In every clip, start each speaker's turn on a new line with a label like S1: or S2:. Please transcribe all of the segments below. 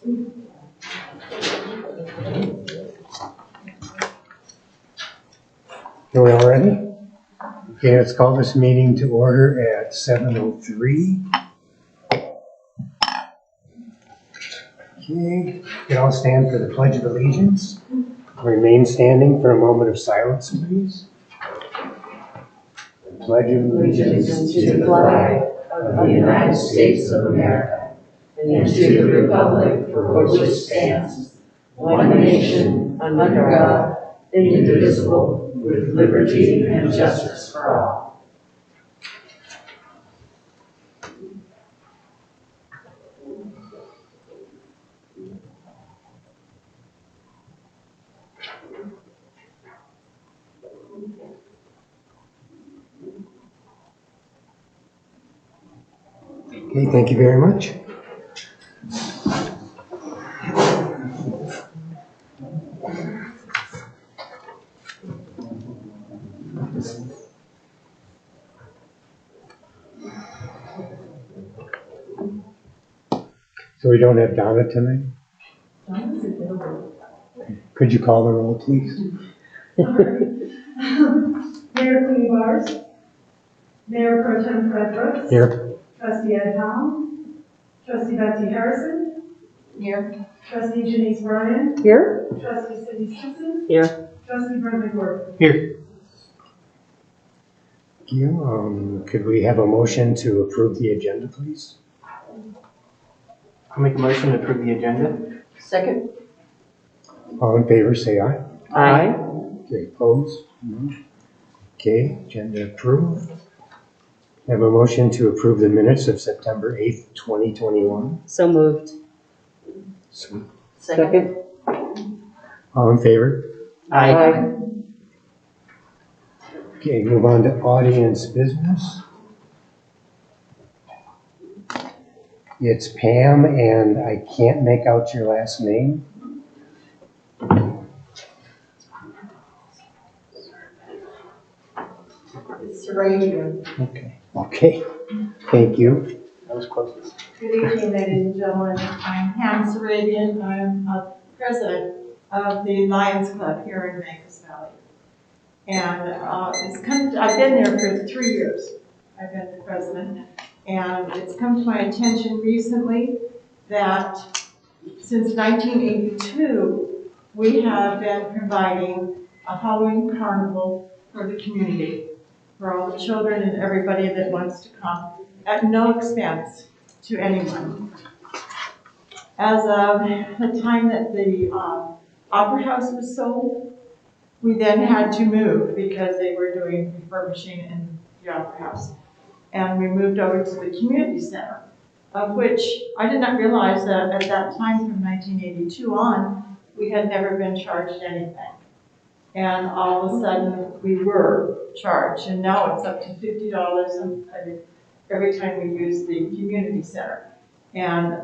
S1: Are we all ready? Okay, let's call this meeting to order at 7:03. Okay, you can all stand for the Pledge of Allegiance. Remain standing for a moment of silence, please. Pledge of allegiance
S2: to the flag of the United States of America and to the republic for which it stands, one nation, under God, indivisible, with liberty and justice for all.
S1: Okay, thank you very much. So we don't have Donna tonight? Could you call the roll, please?
S3: Mayor Queen Bars, Mayor Pro Tem Fred Brooks.
S1: Here.
S3: Trustee Ed Helm, Trustee Betsy Harrison. Here. Trustee Janice Bryan.
S2: Here?
S3: Trustee Cindy Simpson.
S2: Here.
S3: Trustee Brent McWhorter.
S1: Here. Thank you. Could we have a motion to approve the agenda, please?
S4: I'll make a motion to approve the agenda.
S2: Second.
S1: All in favor, say aye.
S2: Aye.
S1: Okay, opposed? No. Okay, agenda approved. Have a motion to approve the minutes of September 8th, 2021.
S2: So moved.
S1: Sweet.
S2: Second.
S1: All in favor?
S2: Aye.
S1: Okay, move on to audience business. It's Pam, and I can't make out your last name.
S3: It's Serenian.
S1: Okay, thank you.
S4: That was close.
S3: Good evening, ladies and gentlemen. I'm Pam Sarabian. I'm a president of the Lions Club here in Mancos Valley. And I've been there for 3 years. I've been the president. And it's come to my attention recently that since 1982, we have been providing a Halloween carnival for the community, for all the children and everybody that wants to come, at no expense to anyone. As of the time that the Opera House was sold, we then had to move because they were doing refurbishing in the Opera House. And we moved over to the community center, of which I did not realize that at that time from 1982 on, we had never been charged anything. And all of a sudden we were charged, and now it's up to $50 every time we use the community center. And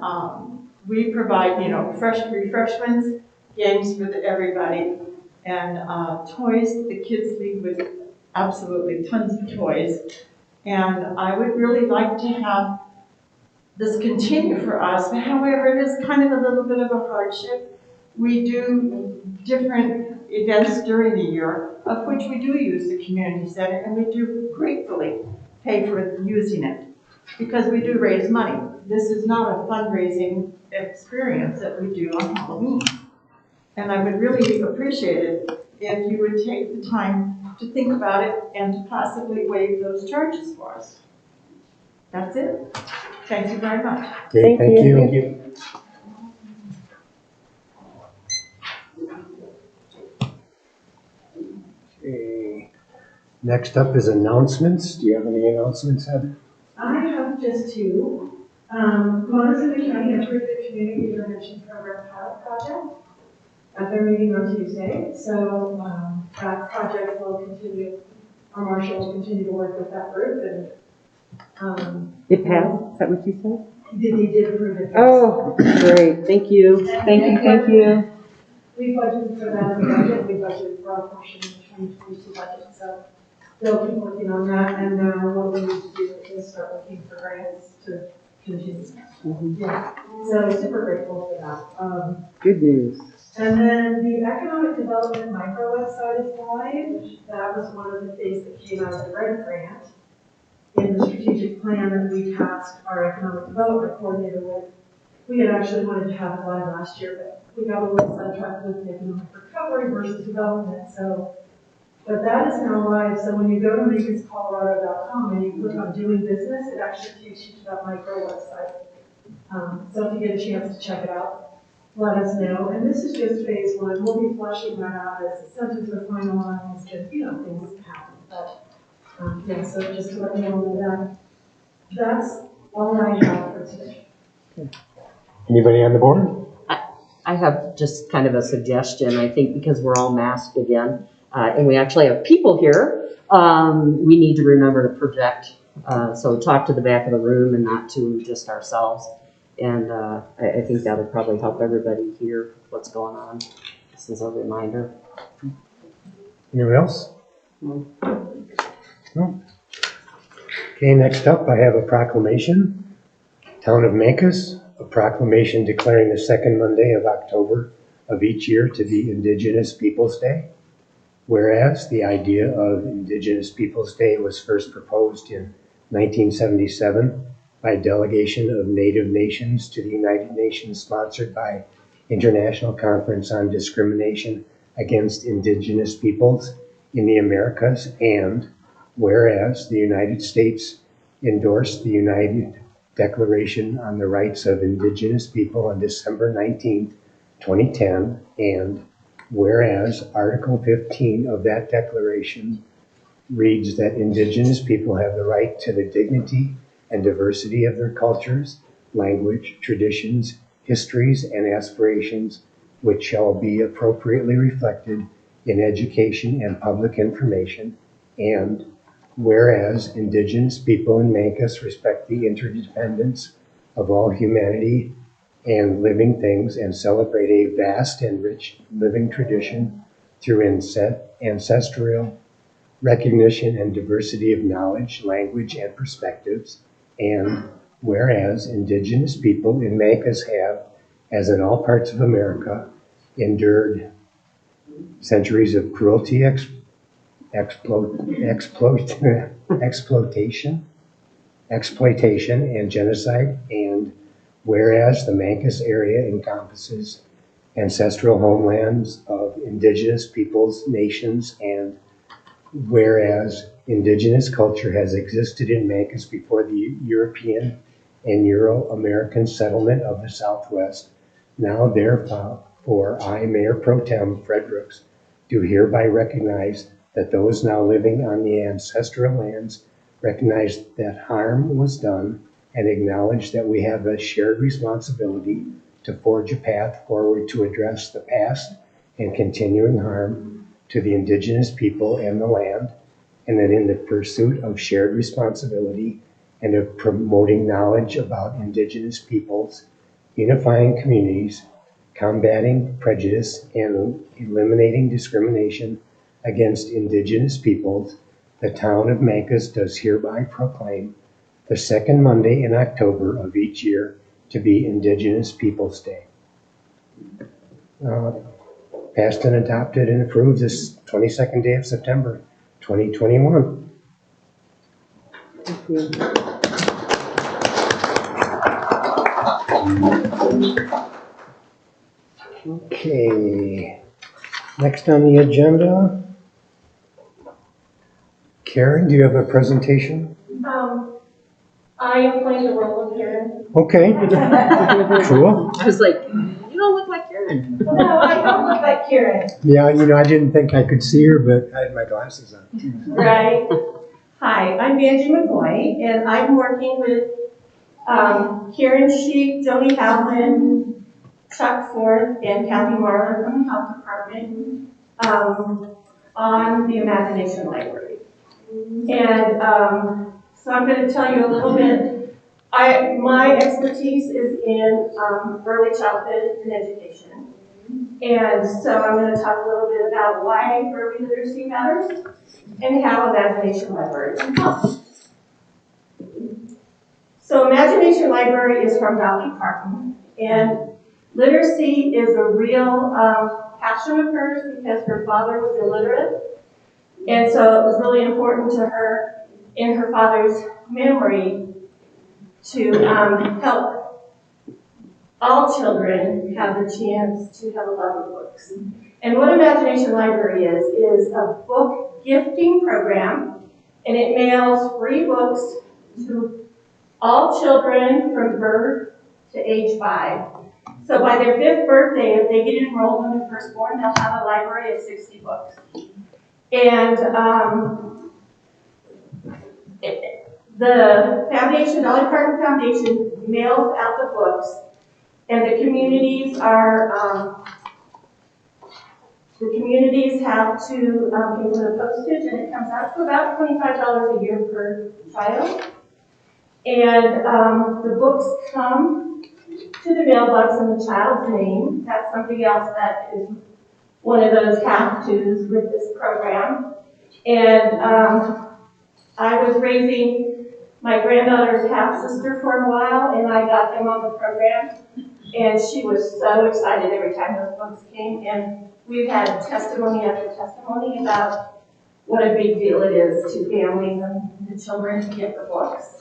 S3: we provide, fresh refreshments, games for everybody, and toys. The kids leave with absolutely tons of toys. And I would really like to have this continue for us. However, it is kind of a little bit of a hardship. We do different events during the year, of which we do use the community center, and we do gratefully pay for using it because we do raise money. This is not a fundraising experience that we do on Halloween. And I would really appreciate it if you would take the time to think about it and to possibly waive those charges for us. That's it. Thank you very much.
S1: Okay, thank you.
S4: Thank you.
S1: Okay. Next up is announcements. Do you have any announcements, Heather?
S3: I have just two. Montana County approved the Community Intervention Program pilot project at their meeting on Tuesday. So that project will continue. Our marshal will continue to work with that group. And
S2: It passed? Is that what you said?
S3: they did approve it.
S2: Oh, great. Thank you. Thank you.
S3: We budgeted for that in the budget. We budgeted for our portion of the 2022 budget. So they'll keep working on that. And now what we need to do is start looking for grants to
S2: Yeah, so super grateful for that.
S5: Good news.
S2: And then the economic development micro website is live. That was one of the things that came out of the RED grant in the strategic plan that we tasked our economic development coordinator with. We had actually wanted to have it live last year, but we got a little sidetracked with the economic recovery versus development. But that is now live. So when you go to makerscolorado.com and you click on doing business, it actually takes you to that micro website. So if you get a chance to check it out, let us know. And this is just phase one. We'll be fleshing that out as incentives are finalized and, things happen. But, yeah, so just to let you all know that. That's all I have for today.
S1: Anybody on the board?
S5: I have just kind of a suggestion. I think because we're all masked again, and we actually have people here, we need to remember to project. So talk to the back of the room and not to just ourselves. And I think that would probably help everybody hear what's going on. This is a reminder.
S1: Anyone else? No. Okay, next up, I have a proclamation. Town of Mancos, a proclamation declaring the second Monday of October of each year to be Indigenous Peoples' Day. Whereas the idea of Indigenous Peoples' Day was first proposed in 1977 by a delegation of Native nations to the United Nations, sponsored by International Conference on Discrimination Against Indigenous Peoples in the Americas, and whereas the United States endorsed the United Declaration on the Rights of Indigenous People on December 19, 2010, and whereas Article 15 of that declaration reads that Indigenous people have the right to the dignity and diversity of their cultures, language, traditions, histories, and aspirations, which shall be appropriately reflected in education and public information, and whereas Indigenous people in Mancos respect the interdependence of all humanity and living things and celebrate a vast and rich living tradition through ancestral recognition and diversity of knowledge, language, and perspectives, and whereas Indigenous people in Mancos have, as in all parts of America, endured centuries of cruelty, exploitation, and genocide, and whereas the Mancos area encompasses ancestral homelands of Indigenous peoples, nations, and whereas Indigenous culture has existed in Mancos before the European and Euro-American settlement of the Southwest, now therefore I, Mayor Pro Tem Fred Brooks, do hereby recognize that those now living on the ancestral lands recognize that harm was done and acknowledge that we have a shared responsibility to forge a path forward to address the past and continuing harm to the Indigenous people and the land, and that in the pursuit of shared responsibility and of promoting knowledge about Indigenous peoples, unifying communities, combating prejudice, and eliminating discrimination against Indigenous peoples, the town of Mancos does hereby proclaim the second Monday in October of each year to be Indigenous Peoples' Day. Passed and adopted and approved this 22nd day of September, 2021.
S5: Thank you.
S1: Okay, next on the agenda, Karen, do you have a presentation?
S2: I am playing the role of Karen.
S1: Okay, cool.
S5: I was like, you don't look like Karen.
S2: No, I don't look like Karen.
S1: Yeah, I didn't think I could see her, but I had my glasses on.
S2: Right. Hi, I'm Angie McCoy, and I'm working with Karen Sheik, Joni Howland, Chuck Forth, and Kathy Marler from the Health Department on the Imagination Library. And so I'm going to tell you a little bit. My expertise is in early childhood and education. And so I'm going to talk a little bit about why early literacy matters and how Imagination Library can help.
S3: So Imagination Library is from Dolly Parton, and literacy is a real passion of hers because her father was illiterate. And so it was really important to her in her father's memory to help all children have the chance to have a love of books. And what Imagination Library is a book gifting program, and it mails free books to all children from birth to age 5. So by their 5th birthday, if they get enrolled when they're first born, they'll have a library of 60 books. And the foundation, Dolly Parton Foundation, mails out the books, and the communities are, the communities have to pay for the postage, and it comes out to about $25 a year per child. And the books come to the mailbox in the child's name. That's something else that is one of those have-tos with this program. And I was raising my granddaughter's half-sister for a while, and I got them on the program. And she was so excited every time those books came. And we've had testimony after testimony about what a big deal it is to families and the children to get the books.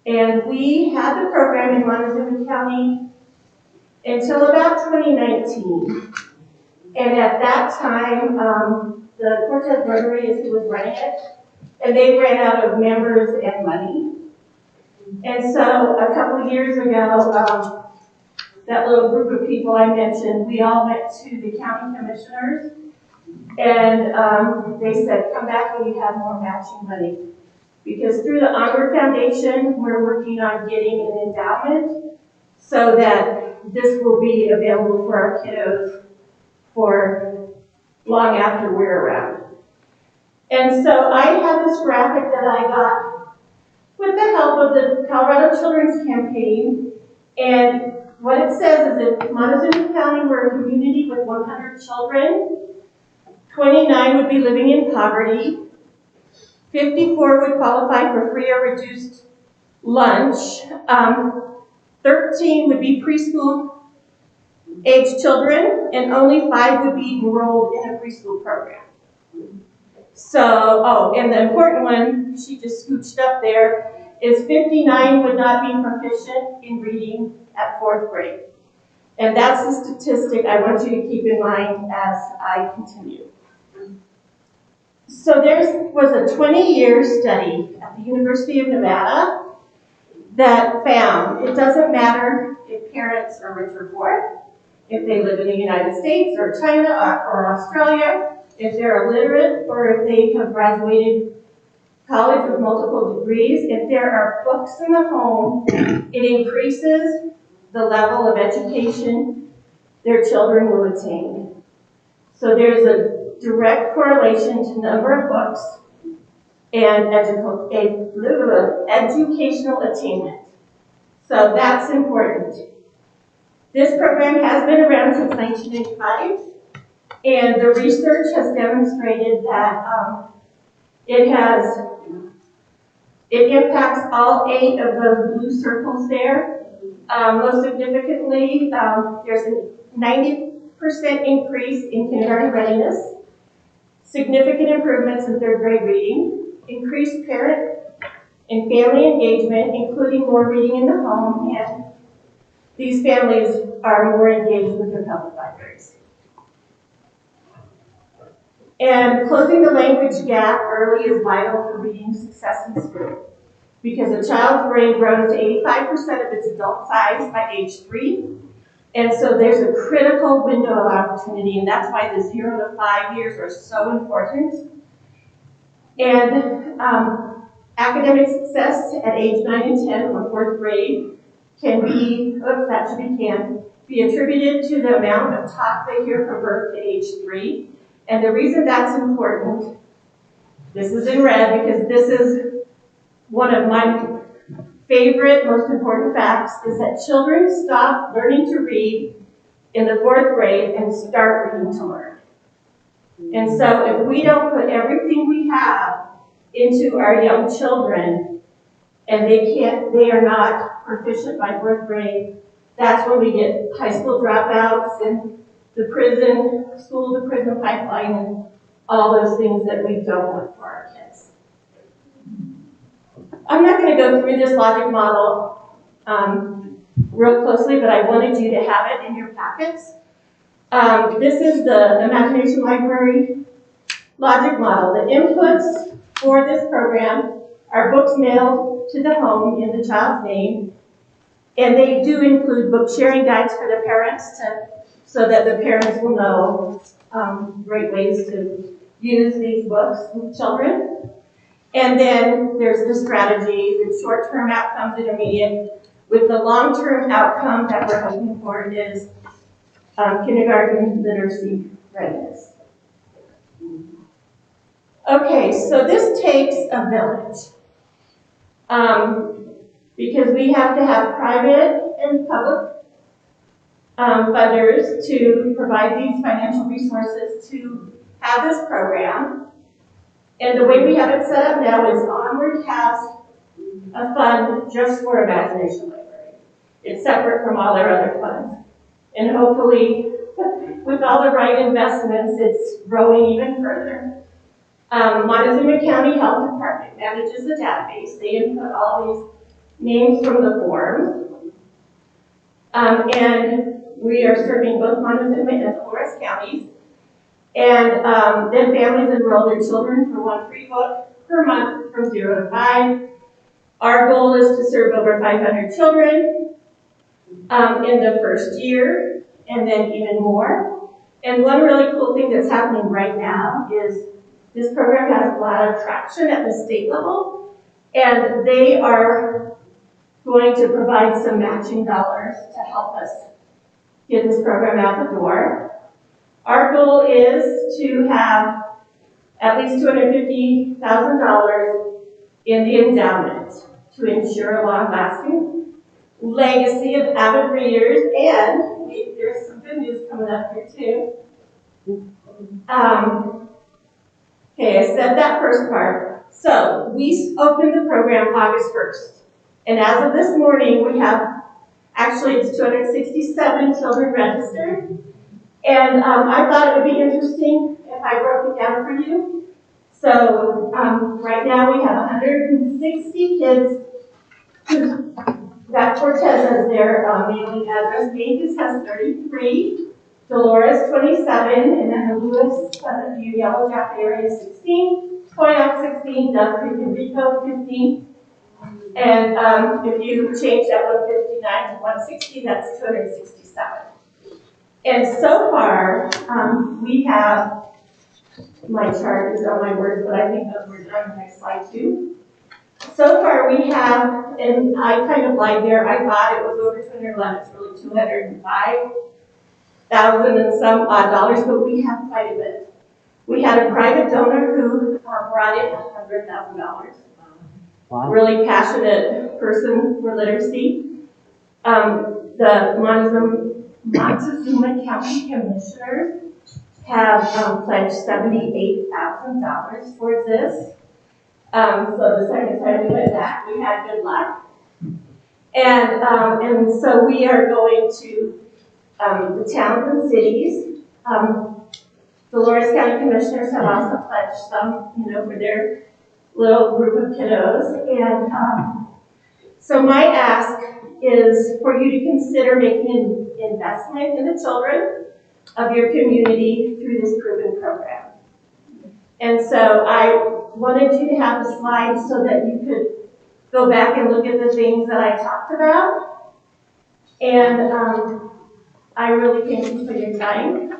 S3: And we had the program in Montezuma County until about 2019. And at that time, the Cortez Rotary is who was running it, and they ran out of members and money. And so a couple of years ago, that little group of people I mentioned, we all went to the county commissioners, and they said, come back when you have more matching money. Because through the Onward Foundation, we're working on getting an endowment so that this will be available for our kiddos for long after we're around. And so I have this graphic that I got with the help of the Colorado Children's Campaign. And what it says is that Montezuma County, we're a community with 100 children. 29 would be living in poverty. 54 would qualify for free or reduced lunch. 13 would be preschool age children, and only 5 would be enrolled in a preschool program. So, oh, and the important one, she just scooched up there, is 59 would not be proficient in reading at 4th grade. And that's the statistic I want you to keep in mind as I continue. So there was a 20-year study at the University of Nevada that found it doesn't matter if parents are rich or poor, if they live in the United States or China or Australia, if they're illiterate or if they have graduated college with multiple degrees, if there are books in the home, it increases the level of education their children will attain. So there's a direct correlation to number of books and educational attainment. So that's important. This program has been around since 1985, and the research has demonstrated that it impacts all 8 of those blue circles there. Most significantly, there's a 90% increase in kindergarten readiness, significant improvements in 3rd grade reading, increased parent and family engagement, including more reading in the home, and these families are more engaged with their public libraries. And closing the language gap early is vital for reading success in school, because a child's brain grows to 85% of its adult size by age 3. And so there's a critical window of opportunity, and that's why the 0 to 5 years are so important. And academic success at age 9 and 10 or 4th grade can be attributed to the amount of talk they hear from birth to age 3. And the reason that's important, this is in red because this is one of my favorite, most important facts, is that children stop learning to read in the 4th grade and start reading to learn. And so if we don't put everything we have into our young children and they are not proficient by 4th grade, that's when we get high school dropouts and the school to prison pipeline and all those things that we don't want for our kids. I'm not going to go through this logic model real closely, but I wanted you to have it in your packets. This is the Imagination Library logic model. The inputs for this program are books mailed to the home in the child's name, and they do include book sharing guides for the parents so that the parents will know great ways to use these books with children. And then there's the strategy, the short-term outcomes, intermediate, with the long-term outcome that we're hoping for is kindergarten literacy readiness. Okay, so this takes a village. Because we have to have private and public funders to provide these financial resources to have this program. And the way we have it set up now is Onward has a fund just for Imagination Library. It's separate from all our other funds. And hopefully, with all the right investments, it's growing even further. Montezuma County Health Department manages the database. They input all these names from the forms. And we are serving both Montezuma and Dolores counties. And then families enroll their children for one free book per month from 0 to 5. Our goal is to serve over 500 children in the first year, and then even more. And one really cool thing that's happening right now is this program has a lot of traction at the state level, and they are going to provide some matching dollars to help us get this program out the door. Our goal is to have at least $250,000 in the endowment to ensure a long-lasting legacy of avid readers, and there's some good news coming up here too. Okay, I said that first part. So we opened the program August 1st, and as of this morning, we have it's 267 children registered. And I thought it would be interesting if I broke it down for you. So right now we have 160 kids that Cortez has their mailing address. Mancos has 33, Dolores 27, and then the Lewis Pleasant View Yellow Jacket area 16, Toyoak 16, Duck Creek and Rico 15. And if you change that 159 to 160, that's 267. And so far, we have, my chart is on my words, but I think those words are on the next slide too. So far we have, and I kind of lied there, I thought it was over 211, it's really 205,000 and some odd dollars, but we have quite a bit. We had a private donor who brought in $100,000. Wow. Really passionate person for literacy. The Montezuma County Commissioners have pledged $78,000 towards this. So the second time we went back, we had good luck. And so we are going to the towns and cities. Dolores County Commissioners have also pledged some, for their little group of kiddos. And so my ask is for you to consider making an investment in the children of your community through this proven program. And so I wanted you to have the slides so that you could go back and look at the things that I talked about. And I really thank you for your time.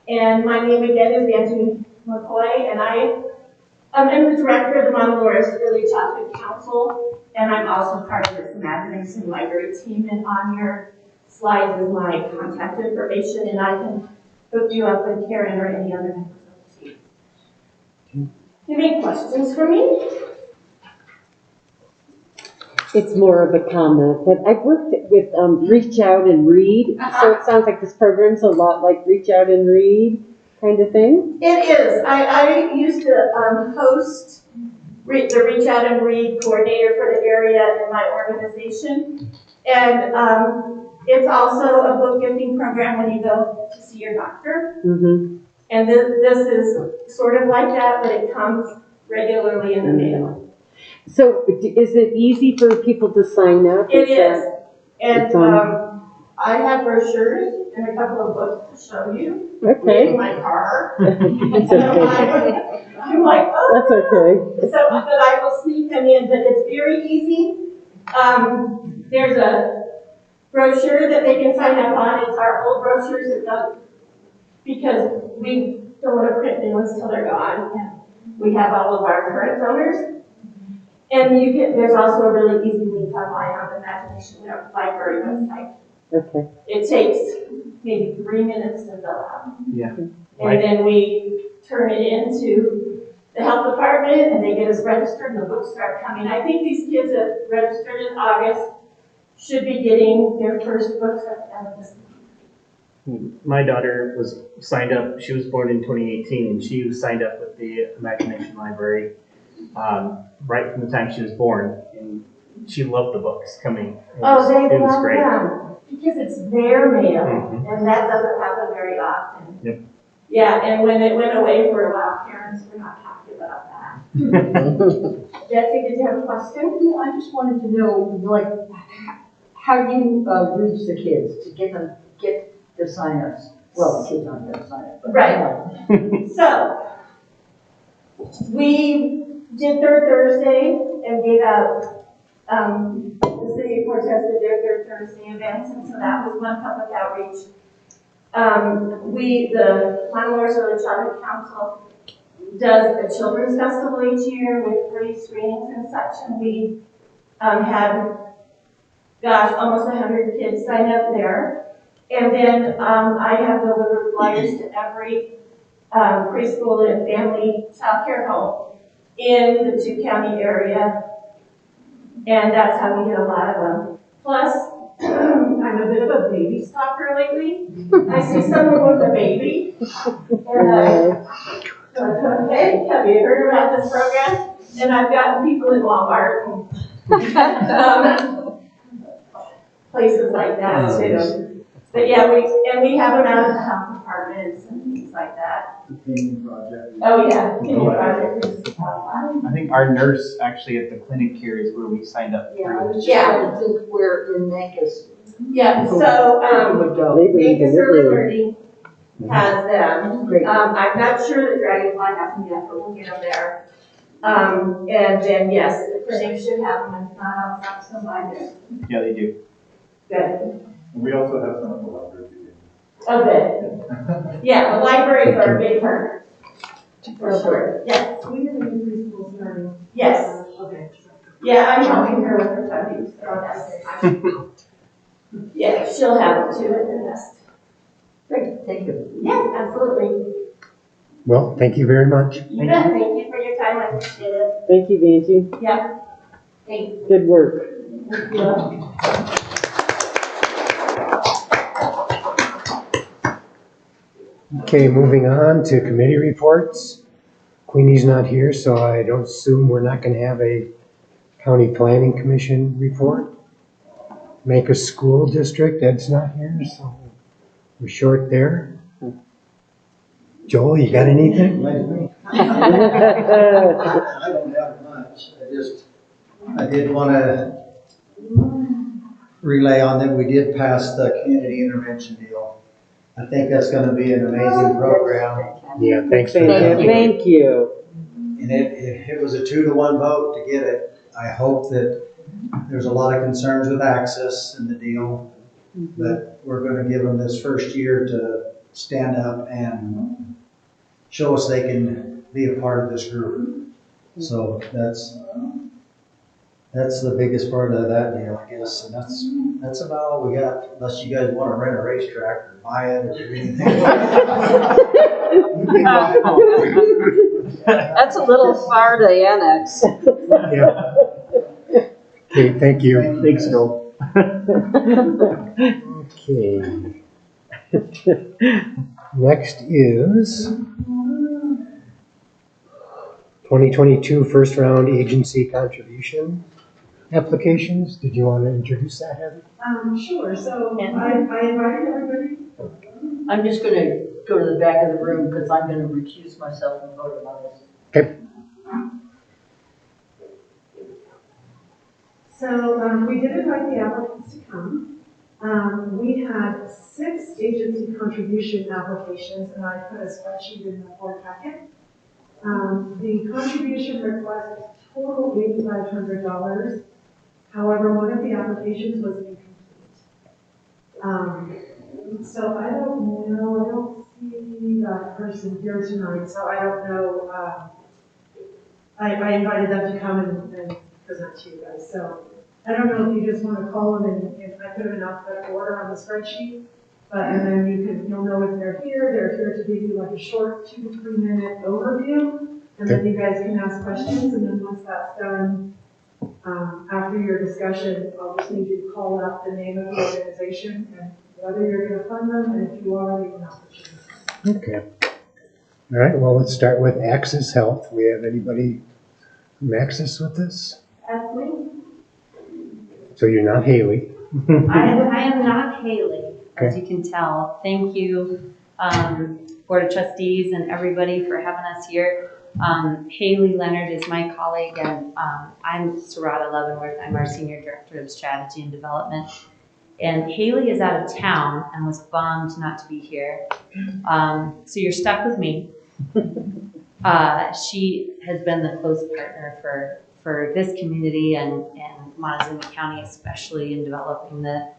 S3: And my name again is Angie McCoy, and I am the director of the Mount Dolores Early Childhood Council, and I'm also part of this Imagination Library team. And on your slides is my contact information, and I can hook you up with Karen or any other members of the team. Do you have any questions for me?
S5: It's more of a comment, but I've worked with Reach Out and Read, so it sounds like this program's a lot like Reach Out and Read kind of thing.
S3: It is. I used to host
S6: the Reach Out and Read coordinator for the area in my organization. And it's also a book gifting program when you go to see your doctor.
S5: Mm-hmm.
S6: And this is sort of like that, but it comes regularly in the mail.
S5: So is it easy for people to sign up?
S6: It is. And
S5: it's on-
S6: I have brochures and a couple of books to show you
S5: Okay.
S6: in my car.
S5: That's
S6: So
S5: okay.
S6: I'm like, oh.
S5: That's okay.
S6: So, but I will sneak them in, but it's very easy. There's a brochure that they can sign up on. It's our old brochures that don't, because we don't want to print new ones till they're gone. We have all of our current donors. And there's also a really easy link online on the Imagination Library website.
S5: Okay.
S6: It takes maybe 3 minutes to fill out.
S4: Yeah.
S6: And then we turn it into the health department and they get us registered and the books start coming. I think these kids that registered in August should be getting their first books at the end of this month.
S4: My daughter was signed up, she was born in 2018, and she was signed up with the Imagination Library right from the time she was born, and she loved the books coming. It was
S6: love
S4: great.
S6: them because it's their mail,
S4: Mhm.
S6: and that doesn't happen very often.
S4: Yep.
S6: Yeah, and when it went away for a while, parents were not happy about that. Jesse, did you have a question?
S2: Yeah, I just wanted to know, like, how you reach the kids to get the sign-ups. Well, the kids aren't going to sign up. But,
S6: Right. So, we did Third Thursday and gave out, the city of Cortez did their Third Thursday events, and so that was one public outreach. The Monmouth Early Childhood Council does a children's festival each year with free screenings and such, and we had, almost 100 kids sign up there. And then I have delivered flyers to every preschool and family child care home in the 2-county area. And that's how we get a lot of them. Plus, I'm a bit of a baby stalker lately. I see someone with a baby. And I go, hey, have you heard about this program? And I've gotten people in Walmart and places like that too. But yeah, we have them out of the health departments and things like that.
S7: The painting project.
S6: Oh yeah, painting project is fun.
S8: I think our nurse actually at the clinic here is where we signed up.
S2: yeah, I was just
S6: Yeah.
S2: trying to think where in Mancos
S6: Yeah, so
S2: would go.
S6: Mancos Early Learning has them.
S2: Great.
S6: I'm not sure that Dragonfly has them yet, but we'll get them there. And then yes, the clinic should have them. If not, I'll stop somebody.
S8: Yeah, they do.
S6: Good.
S7: We also have some at the library.
S6: Oh, good. Yeah, the libraries are a big partner. For sure. Yes.
S3: We have a new preschool starting.
S6: Yes.
S3: Okay.
S6: Yeah, I'm helping her with her puppies. So that's, yeah, she'll have them too at the nest.
S2: Great, thank you.
S6: Yes, absolutely.
S1: Well, thank you very much.
S6: You bet. Thank you for your time. I appreciate it.
S5: Thank you, Vanjie.
S6: Yeah. Thanks.
S5: Good work.
S6: Yeah.
S1: Okay, moving on to committee reports. Queenie's not here, so I don't assume we're not gonna have a county planning commission report. Mancos School District, Ed's not here, so we're short there. Joel, you got anything?
S9: I don't have much. I did want to relay on that we did pass the community intervention deal. I think that's going to be an amazing program.
S1: Yeah, thanks for
S5: Thank
S1: that.
S5: you. Thank you.
S9: And it was a 2-to-1 vote to get it. I hope that there's a lot of concerns with access in the deal, but we're going to give them this first year to stand up and show us they can be a part of this group. So that's the biggest part of that deal, I guess. And that's about all we got, unless you guys want to rent a racetrack or buy it or do anything.
S5: That's a little far to annex.
S1: Yeah. Okay, thank you.
S4: Thanks, Joel.
S1: Okay. Next is 2022 first round agency contribution applications. Did you want to introduce that, Heather?
S2: Sure, so I invited everybody.
S5: I'm just gonna go to the back of the room because I'm gonna recuse myself and vote on this.
S1: Okay.
S2: So we did invite the applicants to come. We had 6 agency contribution applications, and I put a spreadsheet in the board packet. The contribution request total $8,500. However, one of the applications was incomplete. So I don't know, I don't see that person here tonight, so I don't know. I invited them to come and present to you guys, so I don't know if you just want to call them and I put them in alphabetical order on the spreadsheet, and then you'll know if they're here. They're here to give you like a short 2 to 3 minute overview, and then you guys can ask questions, and then once that's done, after your discussion, I'll just need you to call out the name of the organization and whether you're going to fund them, and if you are, you can opportunity.
S1: Okay. All right, well, let's start with Access Health. We have anybody from Access with us?
S10: That's me.
S1: So you're not Haley.
S10: I am not Haley, as
S1: Okay.
S10: you can tell. Thank you, Board of Trustees and everybody for having us here. Haley Leonard is my colleague, and I'm Sarada Leavenworth. I'm our Senior Director of Strategy and Development. And Haley is out of town and was bummed not to be here. So you're stuck with me. She has been the close partner for this community and Montezuma County, especially in developing the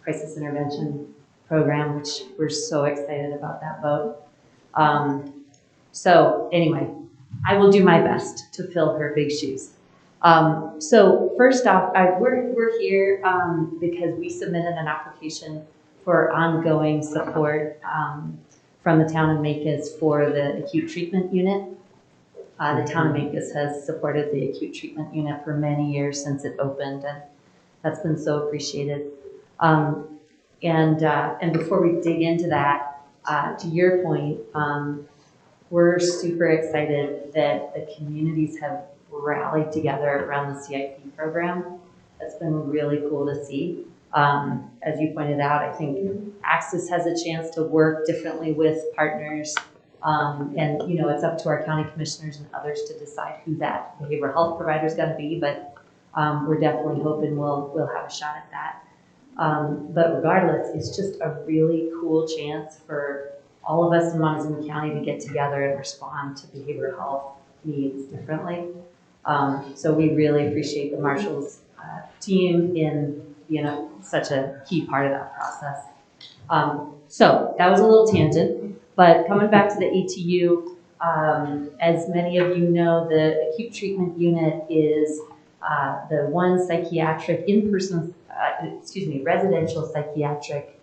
S10: crisis intervention program, which we're so excited about that vote. So anyway, I will do my best to fill her big shoes. So first off, we're here because we submitted an application for ongoing support from the town of Mancos for the acute treatment unit. The town of Mancos has supported the acute treatment unit for many years since it opened, and that's been so appreciated. And before we dig into that, to your point, we're super excited that the communities have rallied together around the CIP program. That's been really cool to see. As you pointed out, I think Access has a chance to work differently with partners. And you know, it's up to our county commissioners and others to decide who that behavioral health provider is going to be, but we're definitely hoping we'll have a shot at that. But regardless, it's just a really cool chance for all of us in Montezuma County to get together and respond to behavioral health needs differently. So we really appreciate the Marshall's team in being such a key part of that process. So that was a little tangent, but coming back to the ATU, as many of you know, the acute treatment unit is the one psychiatric residential psychiatric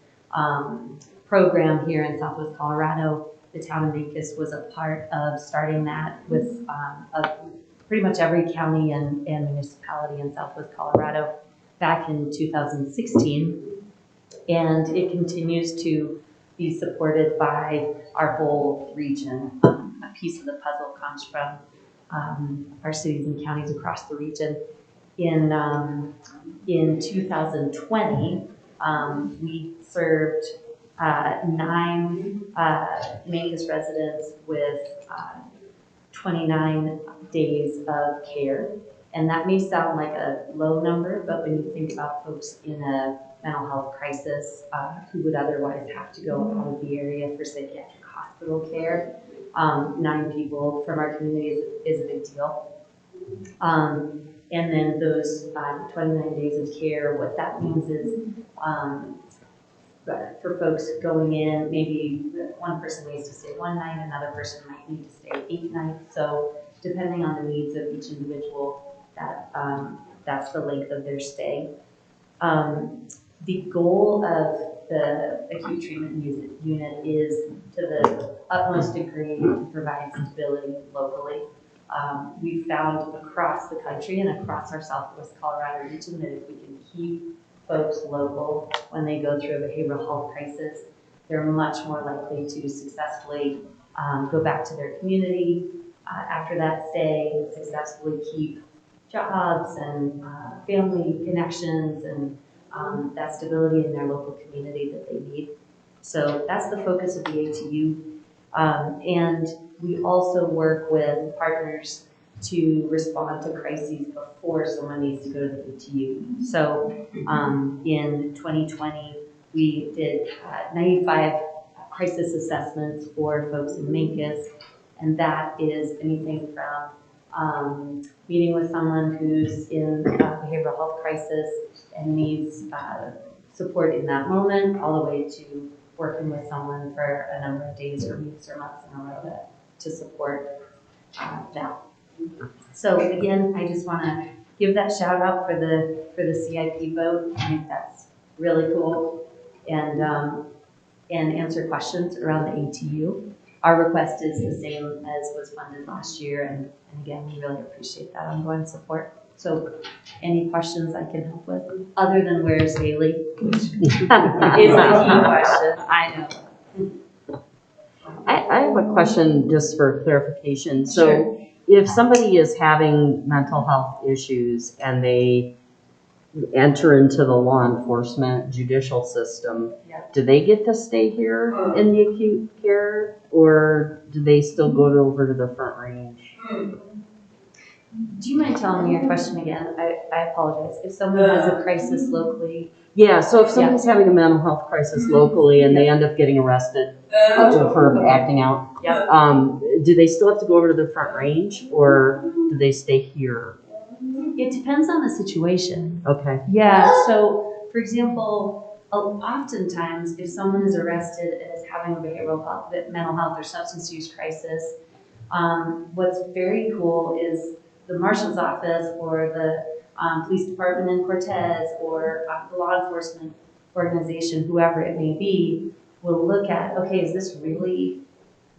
S10: program here in Southwest Colorado. The town of Mancos was a part of starting that with pretty much every county and municipality in Southwest Colorado back in 2016. And it continues to be supported by our whole region. A piece of the puzzle comes from our cities and counties across the region. In 2020, we served 9 Mancos residents with 29 days of care. And that may sound like a low number, but when you think about folks in a mental health crisis who would otherwise have to go out of the area for psychiatric hospital care, 9 people from our community is a big deal. And then those 29 days of care, what that means is for folks going in, maybe one person needs to stay 1 night, another person might need to stay 8 nights. So depending on the needs of each individual, that's the length of their stay. The goal of the acute treatment unit is to the utmost degree to provide stability locally. We've found across the country and across our Southwest Colorado region that if we can keep folks local when they go through a behavioral health crisis, they're much more likely to successfully go back to their community, after that stay, successfully keep jobs and family connections and that stability in their local community that they need. So that's the focus of the ATU. And we also work with partners to respond to crises before someone needs to go to the ATU. So in 2020, we did 95 crisis assessments for folks in Mancos, and that is anything from meeting with someone who's in a behavioral health crisis and needs support in that moment, all the way to working with someone for a number of days or weeks or months in a row to support that. So again, I just want to give that shout out for the CIP vote. I think that's really cool, and answer questions around the ATU. Our request is the same as was funded last year, and again, we really appreciate that ongoing support. So any questions I can help with, other than where's Haley? Is the key question. I know.
S5: I have a question just for clarification. So
S10: Sure.
S5: if somebody is having mental health issues and they enter into the law enforcement judicial system,
S10: Yeah.
S5: do they get to stay here in the acute care, or do they still go over to the Front Range?
S10: Do you mind telling me your question again? I apologize. If someone has a crisis locally.
S5: Yeah, so if somebody's having a mental health crisis locally and they end up getting arrested for acting out,
S10: Yep.
S5: Do they still have to go over to the Front Range, or do they stay here?
S10: It depends on the situation.
S5: Okay.
S10: Yeah, so for example, oftentimes if someone is arrested and is having a behavioral health, mental health or substance use crisis, what's very cool is the marshal's office or the police department in Cortez or the law enforcement organization, whoever it may be, will look at, okay, is this really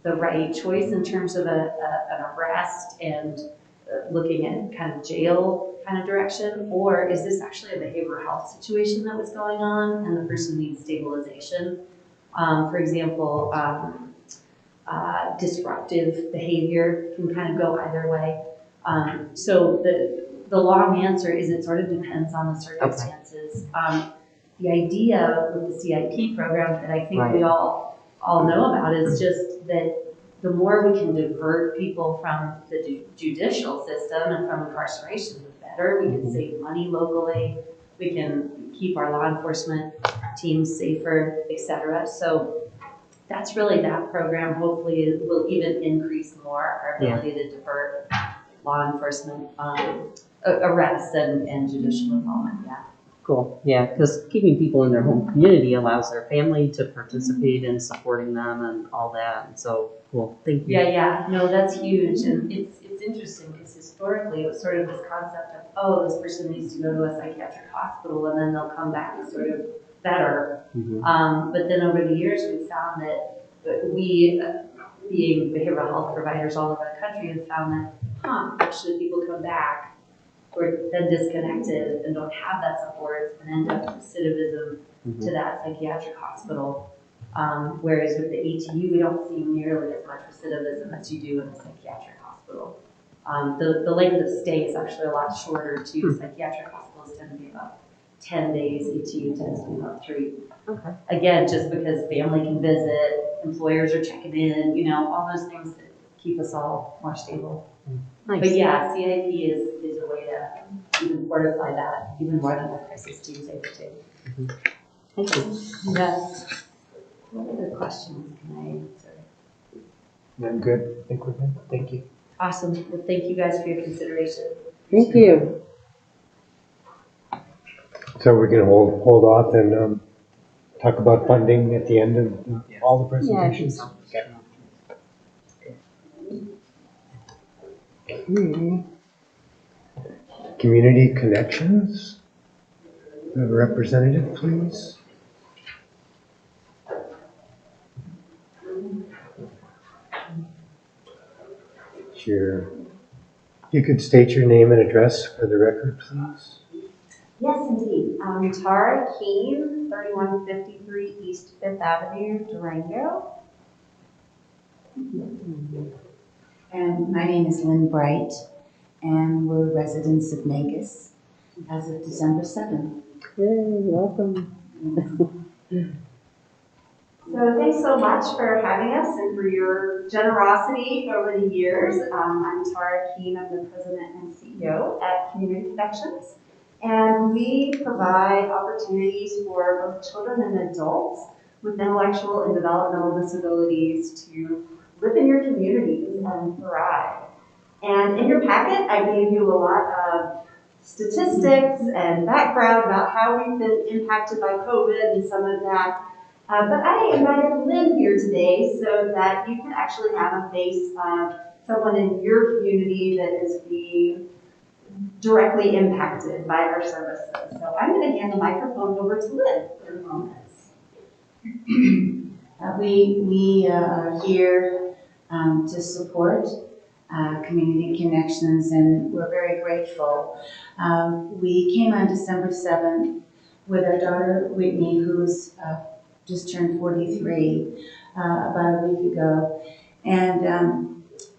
S10: the right choice in terms of an arrest and looking at kind of jail kind of direction, or is this actually a behavioral health situation that was going on and the person needs stabilization? For example, disruptive behavior can kind of go either way. So the long answer is it sort of depends on the circumstances. Okay. The idea with the CIP program that I think we all know about is just that the more we can divert people from the judicial system and from incarceration, the better. We can save money locally. We can keep our law enforcement teams safer, et cetera. So that's really that program. Hopefully it will even increase more our ability to divert law enforcement arrests and judicial involvement. Yeah.
S5: Cool. Yeah, because keeping people in their home community allows their family to participate in supporting them and all that. And so, cool. Thank you.
S10: Yeah. No, that's huge. And it's interesting because historically it was sort of this concept of, oh, this person needs to go to a psychiatric hospital and then they'll come back sort of better. Mm-hmm. But then over the years we've found that we, being behavioral health providers all over the country, have found that, actually people come back who are then disconnected and don't have that support and end up recidivism to that psychiatric hospital. Whereas with the ATU, we don't see nearly as much recidivism as you do in a psychiatric hospital. The length of stay is actually a lot shorter too. Psychiatric hospitals tend to be about 10 days, ATU tends to be about 3. Okay. Again, just because family can visit, employers are checking in, all those things that keep us all more stable. Nice. But yeah, CIP is a way to even fortify that, even more than the crisis teams able to.
S5: Thank you.
S10: Yes. What other questions can I answer?
S1: I'm good. I think we're good. Thank you.
S10: Awesome. Well, thank you guys for your consideration.
S5: Thank you.
S1: So we're going to hold off and talk about funding at the end of all the presentations?
S5: Yeah,
S1: Okay. Community Connections. A representative, please. Sure. You could state your name and address for the record, please.
S11: Yes, indeed. Tara Keene, 3153 East 5th Avenue, Durango.
S12: And my name is Lynn Bright, and we're residents of Mancos as of December 7th.
S5: Yay, welcome.
S11: So thanks so much for having us and for your generosity over the years. I'm Tara Keene, I'm the president and CEO at Community Connections. And we provide opportunities for both children and adults with intellectual and developmental disabilities to live in your communities and thrive. And in your packet, I gave you a lot of statistics and background about how we've been impacted by COVID and some of that. But I invited Lynn here today so that you can actually have a face of someone in your community that is being directly impacted by our services. So I'm going to hand the microphone over to Lynn for a moment.
S12: We are here to support Community Connections, and we're very grateful. We came on December 7th with our daughter Whitney, who's just turned 43 about a week ago, and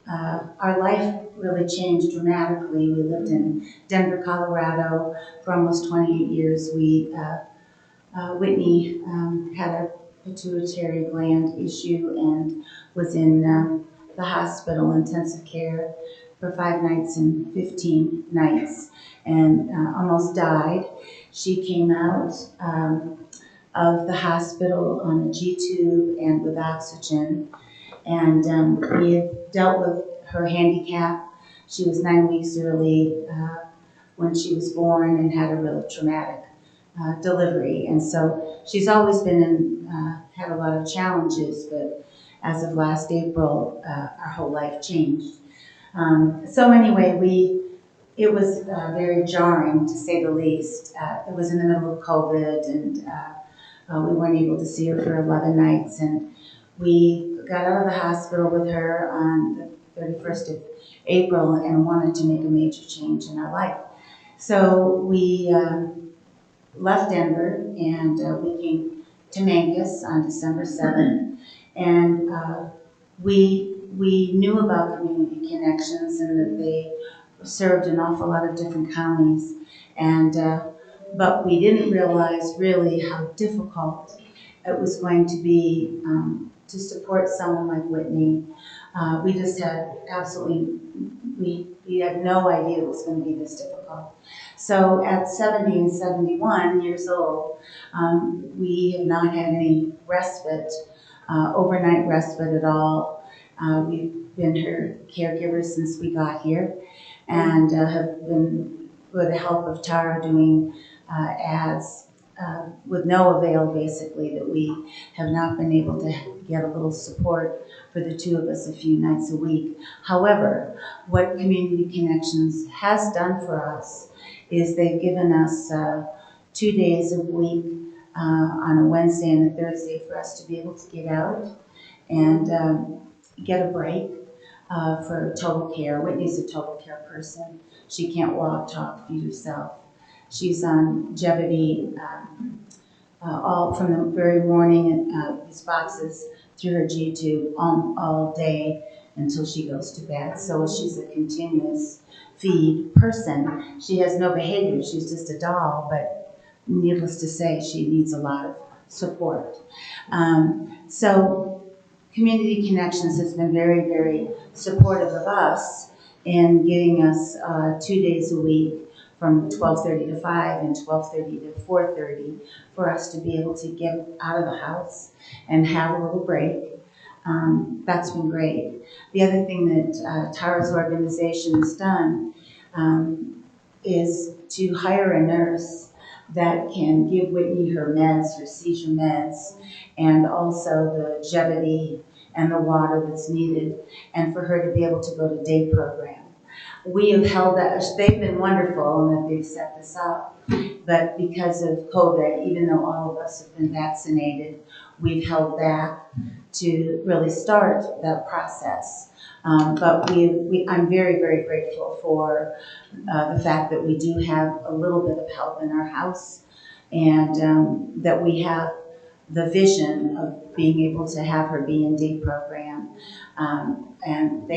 S12: our life really changed dramatically. We lived in Denver, Colorado for almost 28 years. Whitney had a pituitary gland issue and was in the hospital intensive care for 5 nights and 15 nights and almost died. She came out of the hospital on a G-tube and with oxygen, and we had dealt with her handicap. She was 9 weeks early when she was born and had a real traumatic delivery, and so she's always been had a lot of challenges, but as of last April, our whole life changed. So anyway, it was very jarring, to say the least. It was in the middle of COVID, and we weren't able to see her for 11 nights, and we got out of the hospital with her on the 31st of April and wanted to make a major change in our life. So we left Denver, and we came to Mancos on December 7th, and we knew about Community Connections and that they served an awful lot of different counties, and but we didn't realize really how difficult it was going to be to support someone like Whitney. We just had absolutely, we had no idea it was going to be this difficult. So at 70 and 71 years old, we have not had any respite, overnight respite at all. We've been her caregiver since we got here, and have been, with the help of Tara, doing ads with no avail, basically, that we have not been able to get a little support for the two of us a few nights a week. However, what Community Connections has done for us is they've given us 2 days a week on a Wednesday and a Thursday for us to be able to get out and get a break for total care. Whitney's a total care person. She can't walk, talk, feed herself. She's on longevity all from the very morning, these boxes through her G-tube all day until she goes to bed. So she's a continuous feed person. She has no behavior. She's just a doll, but needless to say, she needs a lot of support. So Community Connections has been very, very supportive of us in getting us 2 days a week from 12:30 to 5 and 12:30 to 4:30 for us to be able to get out of the house and have a little break. That's been great. The other thing that Tara's organization has done is to hire a nurse that can give Whitney her meds, her seizure meds, and also the longevity and the water that's needed, and for her to be able to go to day program. We have held that, they've been wonderful in that they've set this up, but because of COVID, even though all of us have been vaccinated, we've held back to really start that process. But I'm very, very grateful for the fact that we do have a little bit of help in our house, and that we have the vision of being able to have her be in day program. And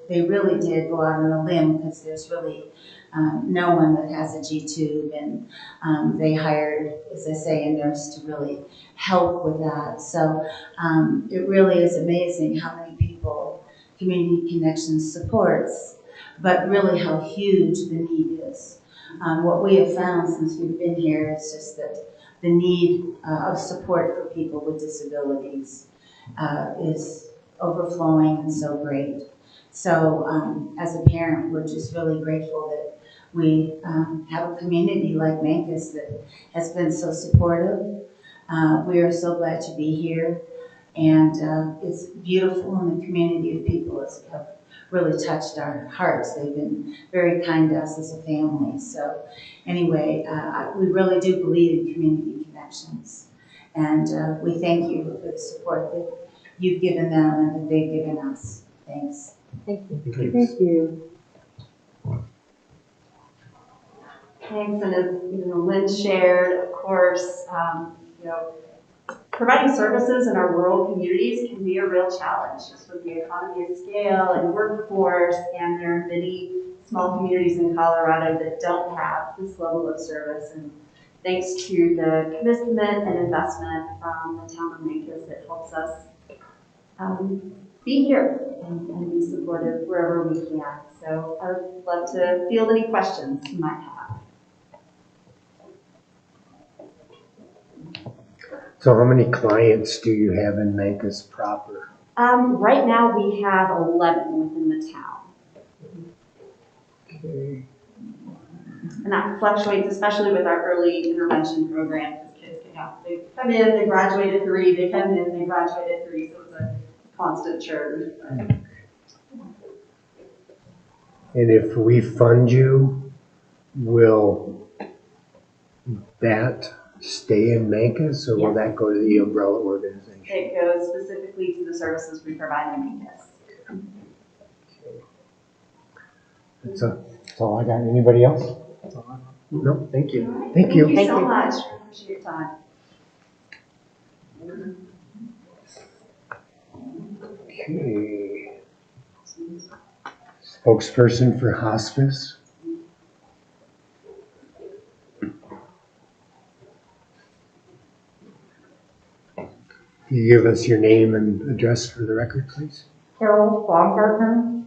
S12: they really did go out on a limb because there's really no one that has a G-tube, and they hired, as I say, a nurse to really help with that. So it really is amazing how many people Community Connections supports, but really how huge the need is. What we have found since we've been here is just that the need of support for people with disabilities is overflowing and so great. So as a parent, we're just really grateful that we have a community like Mancos that has been so supportive. We are so glad to be here, and it's beautiful, and the community of people have really touched our hearts. They've been very kind to us as a family. So anyway, we really do believe in community connections, and we thank you for the support that you've given them and that they've given us. Thanks.
S5: Thank you.
S1: Thank
S5: you.
S11: Thanks, and as Lynn shared, of course, providing services in our rural communities can be a real challenge, just with the economy of scale and workforce, and there are many small communities in Colorado that don't have this level of service. And thanks to the commitment and investment from the town of Mancos, that helps us be here and be supportive wherever we can. So I would love to field any questions you might have.
S1: So how many clients do you have in Mancos proper?
S11: Right now we have 11 within the town.
S1: Okay.
S11: And that fluctuates, especially with our early intervention program, because kids they come in, they graduate at 3, they come in, they graduate at 3, so it's a constant churn.
S1: And if we fund you, will that stay in Mancos, or will that go to the umbrella organization?
S11: It goes specifically to the services we provide in Mancos.
S1: That's all I got. Anybody else? No?
S4: Thank you.
S1: Thank you.
S11: Thank you so much. I appreciate your time.
S1: Okay. Spokesperson for Hospice. Can you give us your name and address for the record, please?
S13: Carol Baumgartner,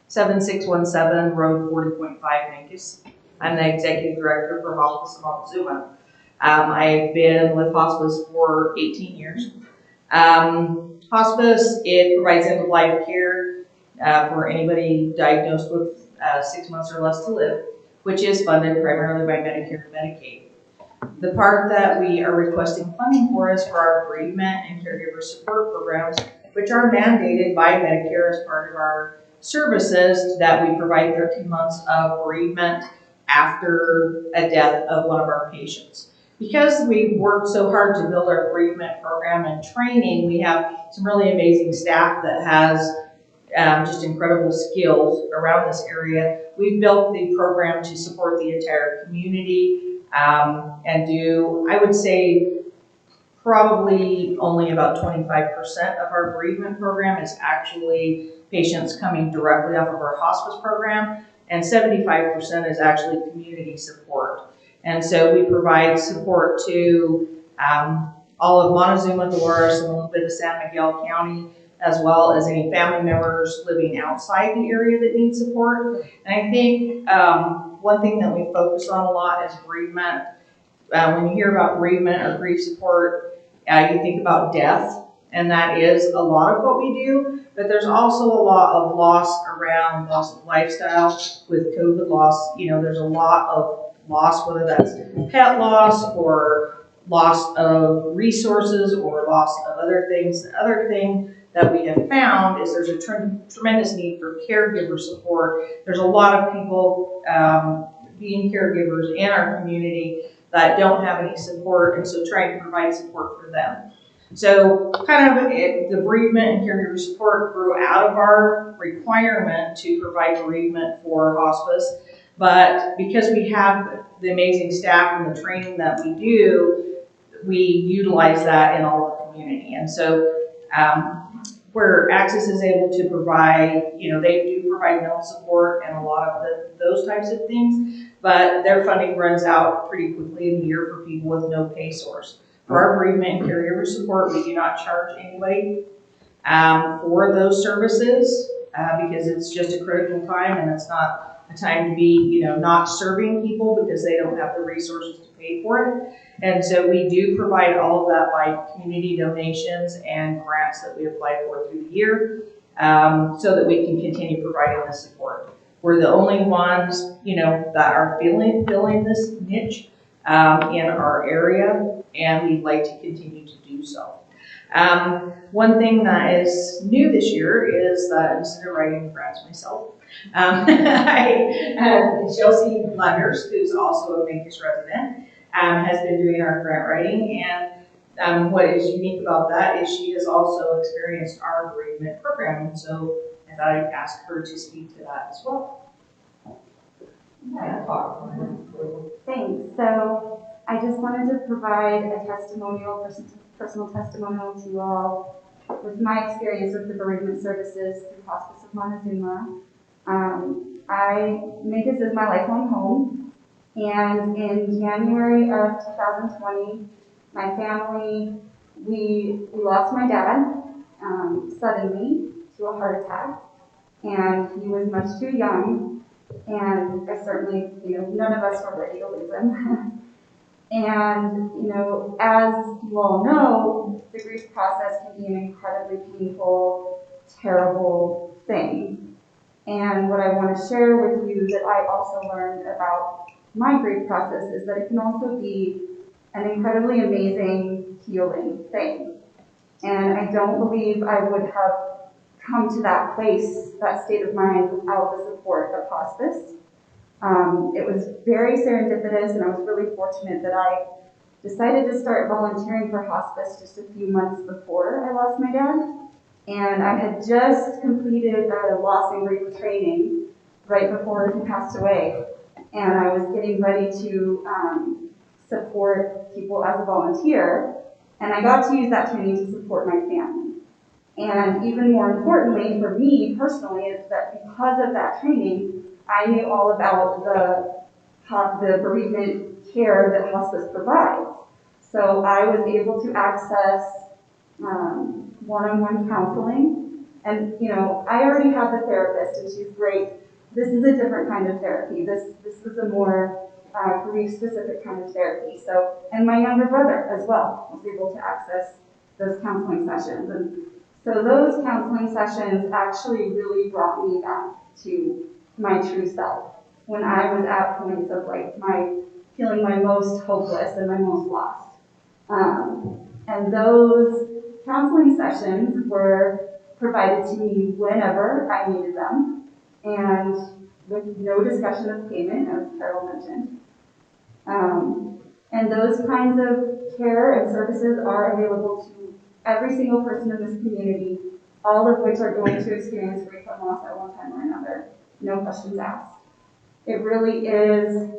S13: 7617 Road 40.5, Mancos. I'm the Executive Director for Hospice of Montezuma. I've been with Hospice for 18 years. Hospice, it provides end-of-life care for anybody diagnosed with 6 months or less to live, which is funded primarily by Medicare and Medicaid. The part that we are requesting funding for is for our bereavement and caregiver support programs, which are mandated by Medicare as part of our services, that we provide 13 months of bereavement after a death of one of our patients. Because we've worked so hard to build our bereavement program and training, we have some really amazing staff that has just incredible skills around this area. We've built the program to support the entire community and do, I would say, probably only about 25% of our bereavement program is actually patients coming directly off of our hospice program, and 75% is actually community support. And so we provide support to all of Montezuma, Dolores, and a little bit of San Miguel County, as well as any family members living outside the area that need support. And I think one thing that we focus on a lot is bereavement. When you hear about bereavement or grief support, you think about death, and that is a lot of what we do, but there's also a lot of loss around loss of lifestyle with COVID loss. There's a lot of loss, whether that's pet loss or loss of resources or loss of other things. The other thing that we have found is there's a tremendous need for caregiver support. There's a lot of people being caregivers in our community that don't have any support, and so trying to provide support for them. So kind of the bereavement and caregiver support grew out of our requirement to provide bereavement for hospice, but because we have the amazing staff and the training that we do, we utilize that in all the community. And so where Access is able to provide, they do provide mental support and a lot of those types of things, but their funding runs out pretty quickly in a year for people with no pay source. For our bereavement and caregiver support, we do not charge anybody for those services because it's just a critical time and it's not a time to be, not serving people because they don't have the resources to pay for it. And so we do provide all of that by community donations and grants that we apply for through the year so that we can continue providing this support. We're the only ones, that are filling this niche in our area, and we'd like to continue to do so. One thing that is new this year is that instead of writing grants myself, I had Chelsea Lunders, who's also a Mancos resident, has been doing our grant writing, and what is unique about that is she has also experienced our bereavement program, and so I thought I'd ask her to speak to that as well.
S11: Thanks. So I just wanted to provide a testimonial, personal testimonial to you all with my experience with the bereavement services through Hospice of Montezuma. Mancos is my lifelong home, and in January of 2020, my family, we lost my dad suddenly to a heart attack, and he was much too young, and I certainly, none of us were ready to lose him. And, as you all know, the grief process can be an incredibly painful, terrible thing. And what I want to share with you that I also learned about my grief process is that it can also be an incredibly amazing, healing thing. And I don't believe I would have come to that place, that state of mind, without the support of Hospice. It was very serendipitous, and I was really fortunate that I decided to start volunteering for Hospice just a few months before I lost my dad. And I had just completed a loss and grief training right before he passed away. And I was getting ready to support people as a volunteer. And I got to use that training to support my family. And even more importantly for me personally is that because of that training, I knew all about the bereavement care that Hospice provides. So I was able to access one-on-one counseling. And, I already have the therapist, and she's great. This is a different kind of therapy. This was a more grief-specific kind of therapy. So, and my younger brother as well was able to access those counseling sessions. And so those counseling sessions actually really brought me back to my true self when I was at points of feeling my most hopeless and my most lost. And those counseling sessions were provided to me whenever I needed them, and with no discussion of payment, as Carol mentioned. And those kinds of care and services are available to every single person in this community, all of which are going to experience grief and loss at one time or another. No questions asked. It really is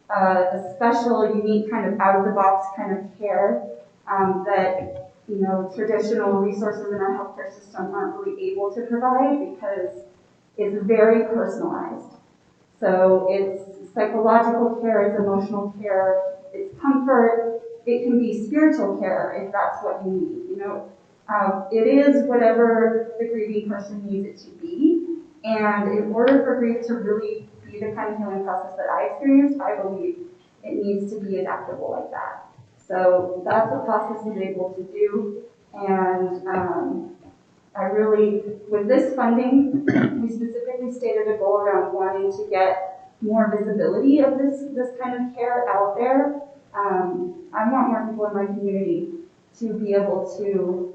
S11: a special, unique kind of out-of-the-box kind of care that traditional resources in our healthcare system aren't really able to provide because it's very personalized. So it's psychological care, it's emotional care, it's comfort. It can be spiritual care if that's what you need. It is whatever the grieving person needs it to be. And in order for grief to really be the kind of healing process that I experienced, I believe it needs to be adaptable like that. So that's what Hospice is able to do. And I really, with this funding, we specifically stated a goal around wanting to get more visibility of this kind of care out there. I want more people in my community to be able to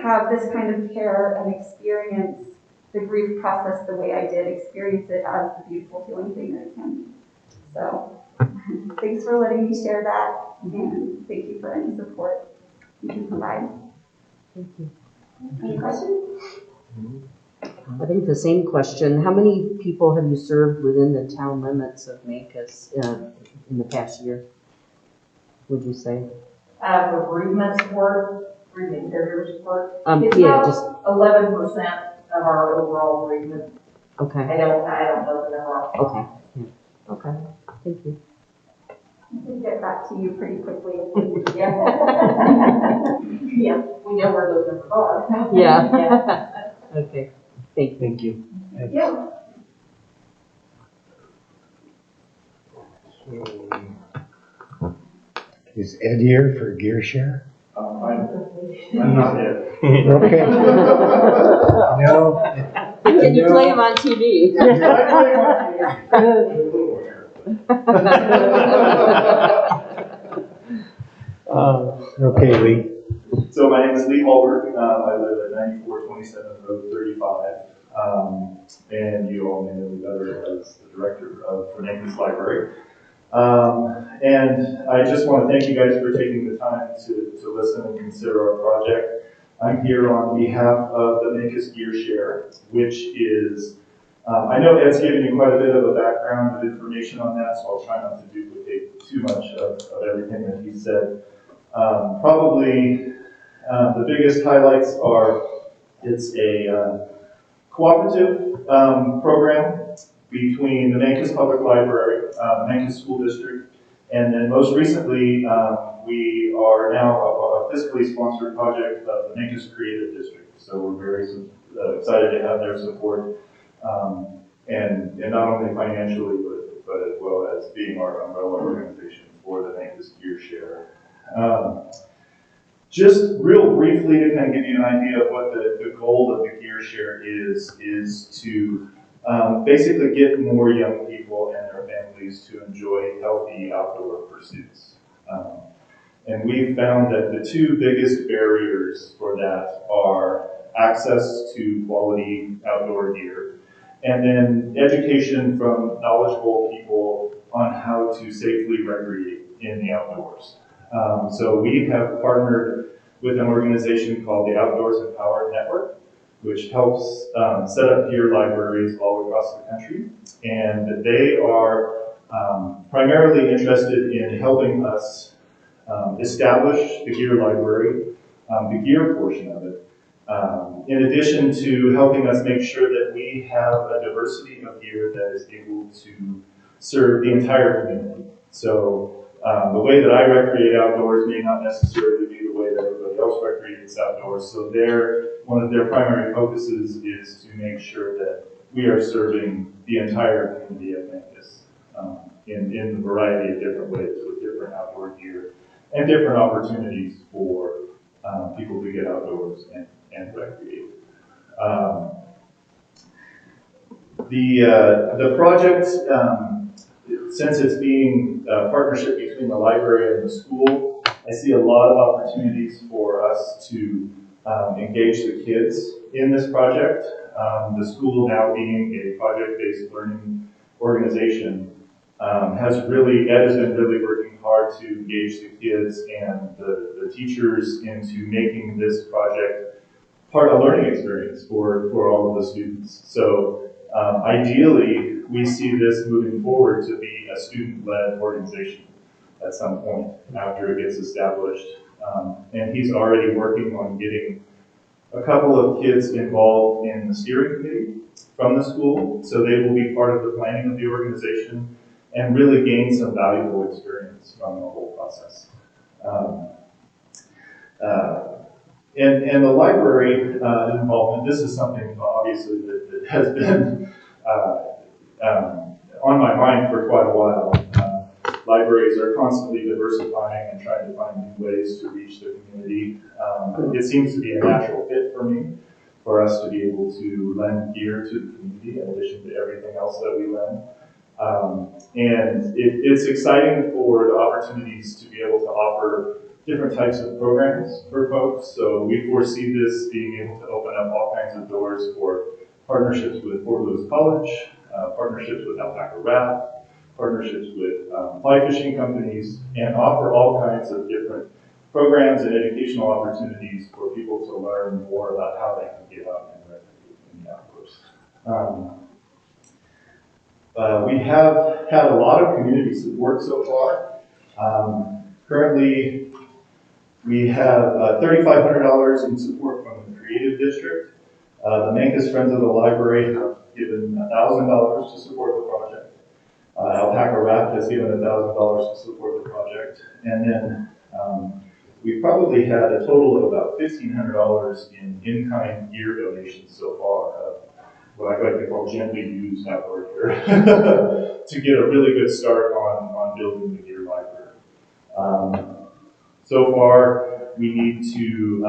S11: have this kind of care and experience the grief process the way I did, experience it as the beautiful healing thing that it can be. So thanks for letting me share that, and thank you for any support you can provide.
S5: Thank you.
S11: Any questions?
S5: I think the same question. How many people have you served within the town limits of Mancos in the past year, would you say?
S13: For bereavement support,
S2: Bereavement caregiver support.
S5: Yeah,
S2: It's
S5: just,
S2: about 11% of our overall bereavement.
S5: okay,
S2: I don't know the number off.
S5: okay, yeah, okay, thank you.
S11: We'll get back to you pretty quickly.
S2: Yeah. Yeah, we know where those numbers are.
S5: Yeah. Okay, thank you.
S4: Thank you.
S2: Yeah.
S1: Is Ed here for gear share?
S7: I'm not yet.
S1: Okay. No.
S5: Can you play him on TV?
S1: Okay, Lee.
S7: So my name is Lee Hallberg. I live at 9427 Road 35. And you all may know me better as the director of the Mancos Library. And I just want to thank you guys for taking the time to listen and consider our project. I'm here on behalf of the Mancos Gear Share, which is, I know Ed's given you quite a bit of a background of information on that, so I'll try not to duplicate too much of everything that he said. Probably the biggest highlights are it's a cooperative program between the Mancos Public Library, Mancos School District, and then most recently, we are now a fiscally sponsored project of the Mancos Creative District. So we're very excited to have their support, and not only financially, but as well as being our umbrella organization for the Mancos Gear Share. Just real briefly to kind of give you an idea of what the goal of the Gear Share is to basically get more young people and their families to enjoy healthy outdoor pursuits. And we've found that the two biggest barriers for that are access to quality outdoor gear, and then education from knowledgeable people on how to safely recreate in the outdoors. So we have partnered with an organization called the Outdoors Empowered Network, which helps set up gear libraries all across the country. And they are primarily interested in helping us establish the gear library, the gear portion of it, in addition to helping us make sure that we have a diversity of gear that is able to serve the entire community. So the way that I recreate outdoors may not necessarily be the way that everybody else recreates outdoors. So one of their primary focuses is to make sure that we are serving the entire community of Mancos in a variety of different ways with different outdoor gear and different opportunities for people to get outdoors and recreate. The project, since it's being a partnership between the library and the school, I see a lot of opportunities for us to engage the kids in this project. The school, now being a project-based learning organization, Ed has been really working hard to engage the kids and the teachers into making this project part of a learning experience for all of the students. So ideally, we see this moving forward to be a student-led organization at some point after it gets established. And he's already working on getting a couple of kids involved in the steering committee from the school, so they will be part of the planning of the organization and really gain some valuable experience from the whole process. And the library involvement, this is something obviously that has been on my mind for quite a while. Libraries are constantly diversifying and trying to find new ways to reach the community. It seems to be a natural fit for me, for us to be able to lend gear to the community in addition to everything else that we lend. And it's exciting for the opportunities to be able to offer different types of programs for folks. So we foresee this being able to open up all kinds of doors for partnerships with Fort Lewis College, partnerships with Alpaca Raft, partnerships with fly fishing companies, and offer all kinds of different programs and educational opportunities for people to learn more about how they can get out and recreate in the outdoors. We have had a lot of community support so far. Currently, We have $3,500 in support from the Creative District. The Mancos Friends of the Library have given $1,000 to support the project. Alpaca Raft has given $1,000 to support the project. And then we probably had a total of about $1,500 in-kind gear donations so far. What I like to call gently used outdoor gear to get a really good start on building the gear library. So far, we need to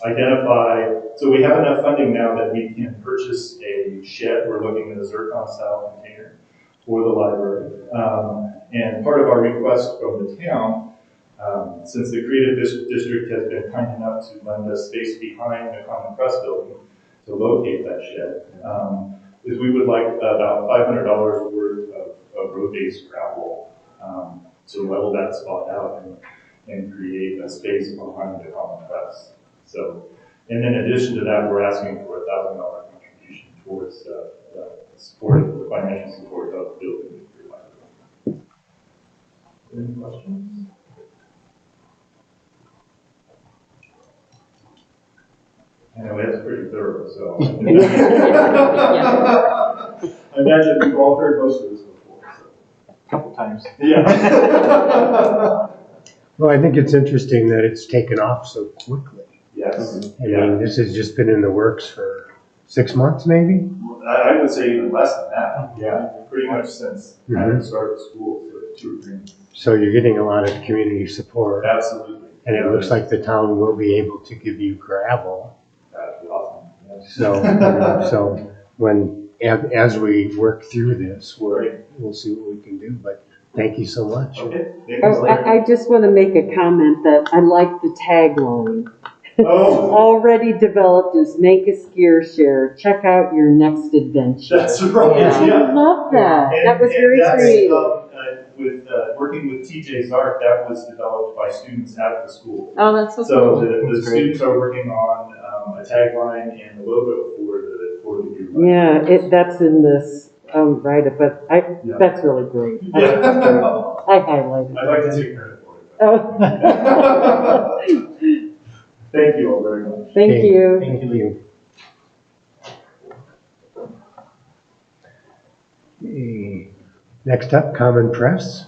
S7: identify, so we have enough funding now that we can purchase a shed. We're looking at a zircon-style container for the library. And part of our request from the town, since the Creative District has been kind enough to lend us space behind the Common Press building to locate that shed, is we would like about $500 worth of road-based gravel to level that spot out and create a space behind the Common Press. So, and in addition to that, we're asking for a $1,000 contribution towards the support, the financial support of the building. Any questions? I know that's pretty thorough, so. I imagine we've all heard most of this before. So.
S8: A couple times.
S7: Yeah.
S1: Well, I think it's interesting that it's taken off so quickly.
S7: Yes.
S1: I mean, this has just been in the works for 6 months, maybe?
S7: I would say even less than that. Yeah, pretty much since I started school for 2 or 3 months.
S1: So you're getting a lot of community support.
S7: Absolutely.
S1: And it looks like the town will be able to give you gravel.
S7: That'd be awesome. Yeah.
S1: So when, as we work through this, we'll see what we can do. But thank you so much.
S7: Okay.
S14: I just want to make a comment that I like the tagline.
S7: Oh.
S14: Already developed as Mancos Gear Share. Check out your next adventure.
S7: That's right.
S14: Yeah.
S7: Yeah.
S14: I love that.
S7: And,
S14: that was very
S7: that's,
S14: creative.
S7: Working with TJ Zark, that was developed by students at the school.
S14: Oh, that's so
S7: So
S14: cool.
S7: the students are working on a tagline and the logo for the group.
S14: Yeah, that's in this right, but that's really great. I highlighted it.
S7: I'd like to take credit for it.
S14: Oh.
S7: Thank you all very much.
S14: Thank you.
S1: Thank you. Okay. Next up, Common Press.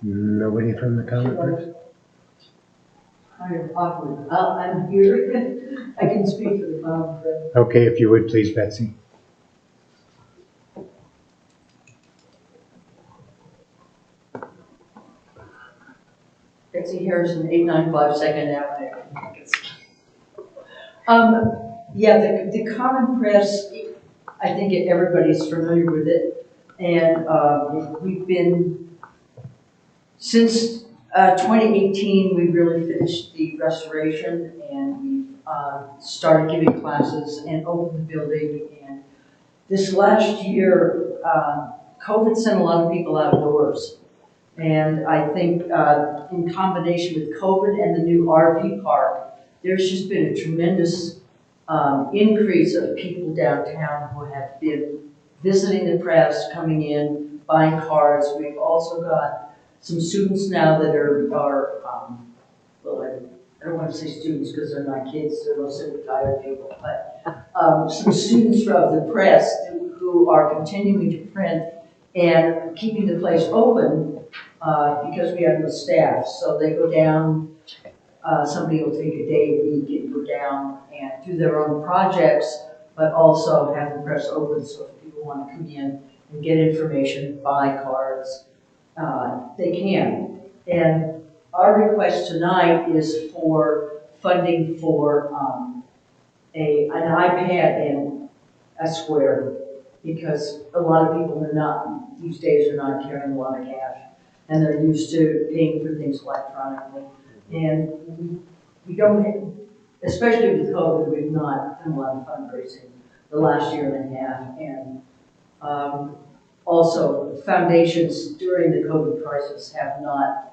S1: Nobody from the Common Press?
S2: Kind of awkward. I'm here. I can speak for the Common Press.
S1: Okay, if you would please, Betsy.
S2: Betsy Harrison, 895 Second Avenue. Yeah, the Common Press, I think everybody's familiar with it. And we've been, since 2018, we really finished the restoration and we've started giving classes and opened the building. And this last year, COVID sent a lot of people outdoors. And I think in combination with COVID and the new RV park, there's just been a tremendous increase of people downtown who have been visiting the press, coming in, buying cards. We've also got some students now that are well, I don't want to say students because they're not kids, they're mostly retired people, but some students from the press who are continuing to print and keeping the place open because we have no staff. So they go down, somebody will take a day a week and go down and do their own projects, but also have the press open so if people want to come in and get information, buy cards, they can. And our request tonight is for funding for an iPad and a square, because a lot of people are not, these days are not carrying a lot of cash, and they're used to paying for things electronically. And we don't, especially with COVID, we've not done a lot of fundraising the last year and a half. And also, foundations during the COVID crisis have not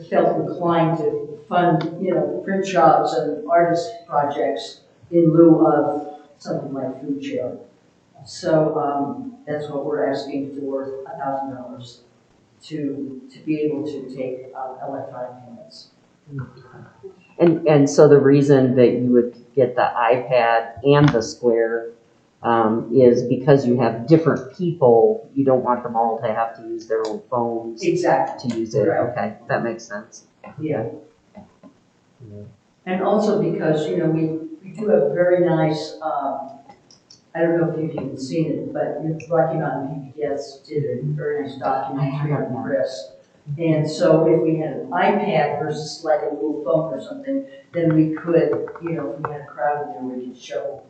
S2: felt inclined to fund, print shops and artist projects in lieu of something like food share. So that's what we're asking for, $1,000. to be able to take electronic payments.
S5: And so the reason that you would get the iPad and the Square is because you have different people, you don't want them all to have to use their own phones
S2: Exactly.
S5: to use it.
S2: Right.
S5: Okay, that makes sense.
S2: Yeah. And also because, you know, we do have very nice, I don't know if you've even seen it, but Rocky Mountain PBS did a very nice documentary on Chris. And so if we had an iPad versus like a little phone or something, then we could, you know, if we had a crowd in there, we could show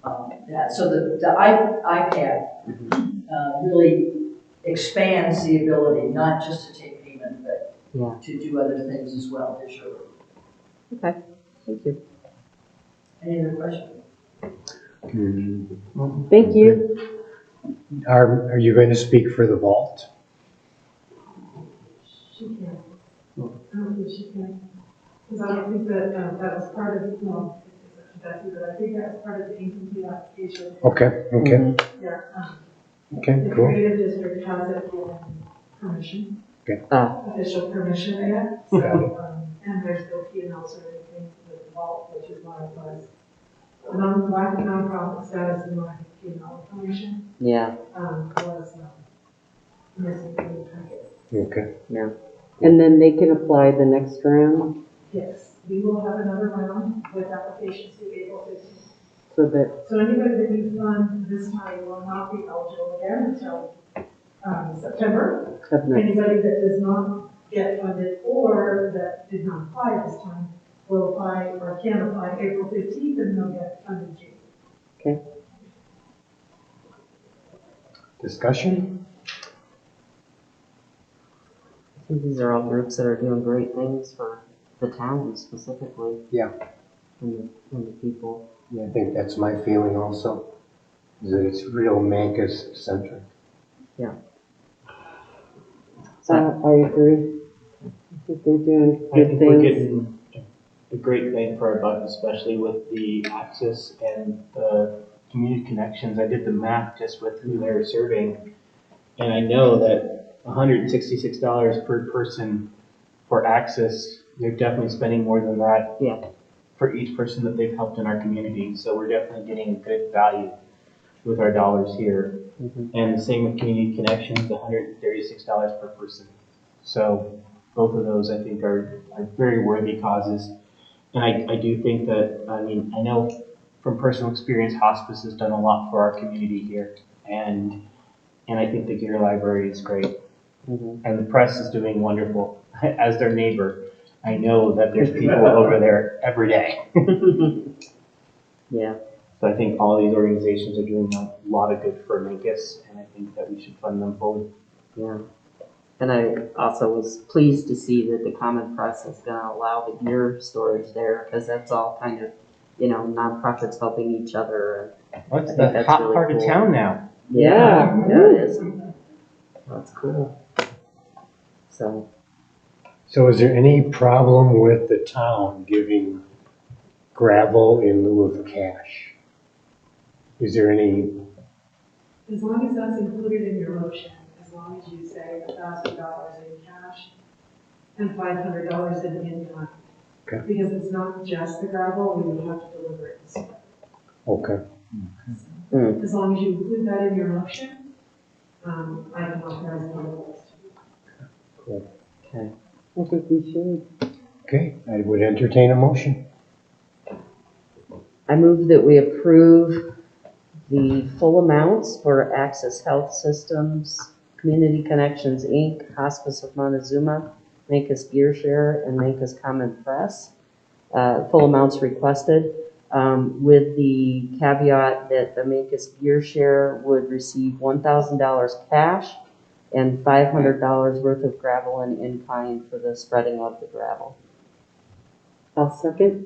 S2: that. So the iPad really expands the ability, not just to take payment, but to do other things as well visually.
S5: Okay, thank you.
S2: Any other questions?
S14: Thank you.
S1: Are you going to speak for the vault?
S15: She can. I don't think she can. Because I don't think that that was part of, well, but I think that was part of the incomplete application.
S1: Okay.
S15: Yeah.
S1: Okay,
S15: The
S1: cool.
S15: creative district hasn't given permission.
S1: Okay.
S15: Official permission yet. So, and there's no P&L or anything with the vault, which is why it was. Lack of nonprofit status and lack of P&L information.
S5: Yeah.
S15: Was missing from the packet.
S1: Okay.
S5: Yeah.
S14: And then they can apply the next round
S15: Yes, we will have another round with applications due April 15th.
S14: so that
S15: anybody that we fund this time will not be eligible again until September. Anybody that does not get funded or that did not apply this time will apply or can apply April 15th and they'll get funded June.
S14: Okay.
S1: Discussion?
S5: I think these are all groups that are doing great things for the town specifically.
S1: Yeah.
S5: And the people.
S1: Yeah, I think that's my feeling also, is that it's real Mancos centric.
S5: Yeah.
S14: I agree. I think they're doing
S4: I
S14: good
S4: think we're
S14: things.
S4: getting a great bang for our buck, especially with the access and the community connections. I did the math just with who they were serving, and I know that $166 per person for access, they're definitely spending more than that for each person that they've helped in our community. So we're definitely getting good value with our dollars here. And the same with community connections, $136 per person. So both of those I think are very worthy causes. And I do think that, I mean, I know from personal experience, Hospice has done a lot for our community here. And I think the Gear Library is great. And the press is doing wonderful. As their neighbor, I know that there's people over there every day.
S5: Yeah.
S4: So I think all these organizations are doing a lot of good for Mancos, and I think that we should fund them fully.
S5: Yeah. And I also was pleased to see that the Common Press is going to allow the gear storage there, because that's all kind of, you know, nonprofits helping each other.
S4: What's the hot
S5: really
S4: part of
S5: cool.
S4: town now?
S5: Yeah, it is. That's cool.
S1: So is there any problem with the town giving gravel in lieu of cash? Is there any?
S15: As long as that's included in your motion, as long as you say $1,000 in cash and $500 in in-kind.
S1: Okay.
S15: Because it's not just the gravel, we would have to deliver it.
S1: Okay.
S15: As long as you include that in your motion, I can authorize the list.
S1: Cool.
S5: Okay.
S14: I think we should.
S1: Okay, I would entertain a motion.
S5: I move that we approve the full amounts for Access Health Systems, Community Connections, Inc., Hospice of Montezuma, Mancos Gear Share, and Mancos Common Press. Full amounts requested, with the caveat that the Mancos Gear Share would receive $1,000 cash and $500 worth of gravel and in-kind for the spreading of the gravel.
S14: I'll second.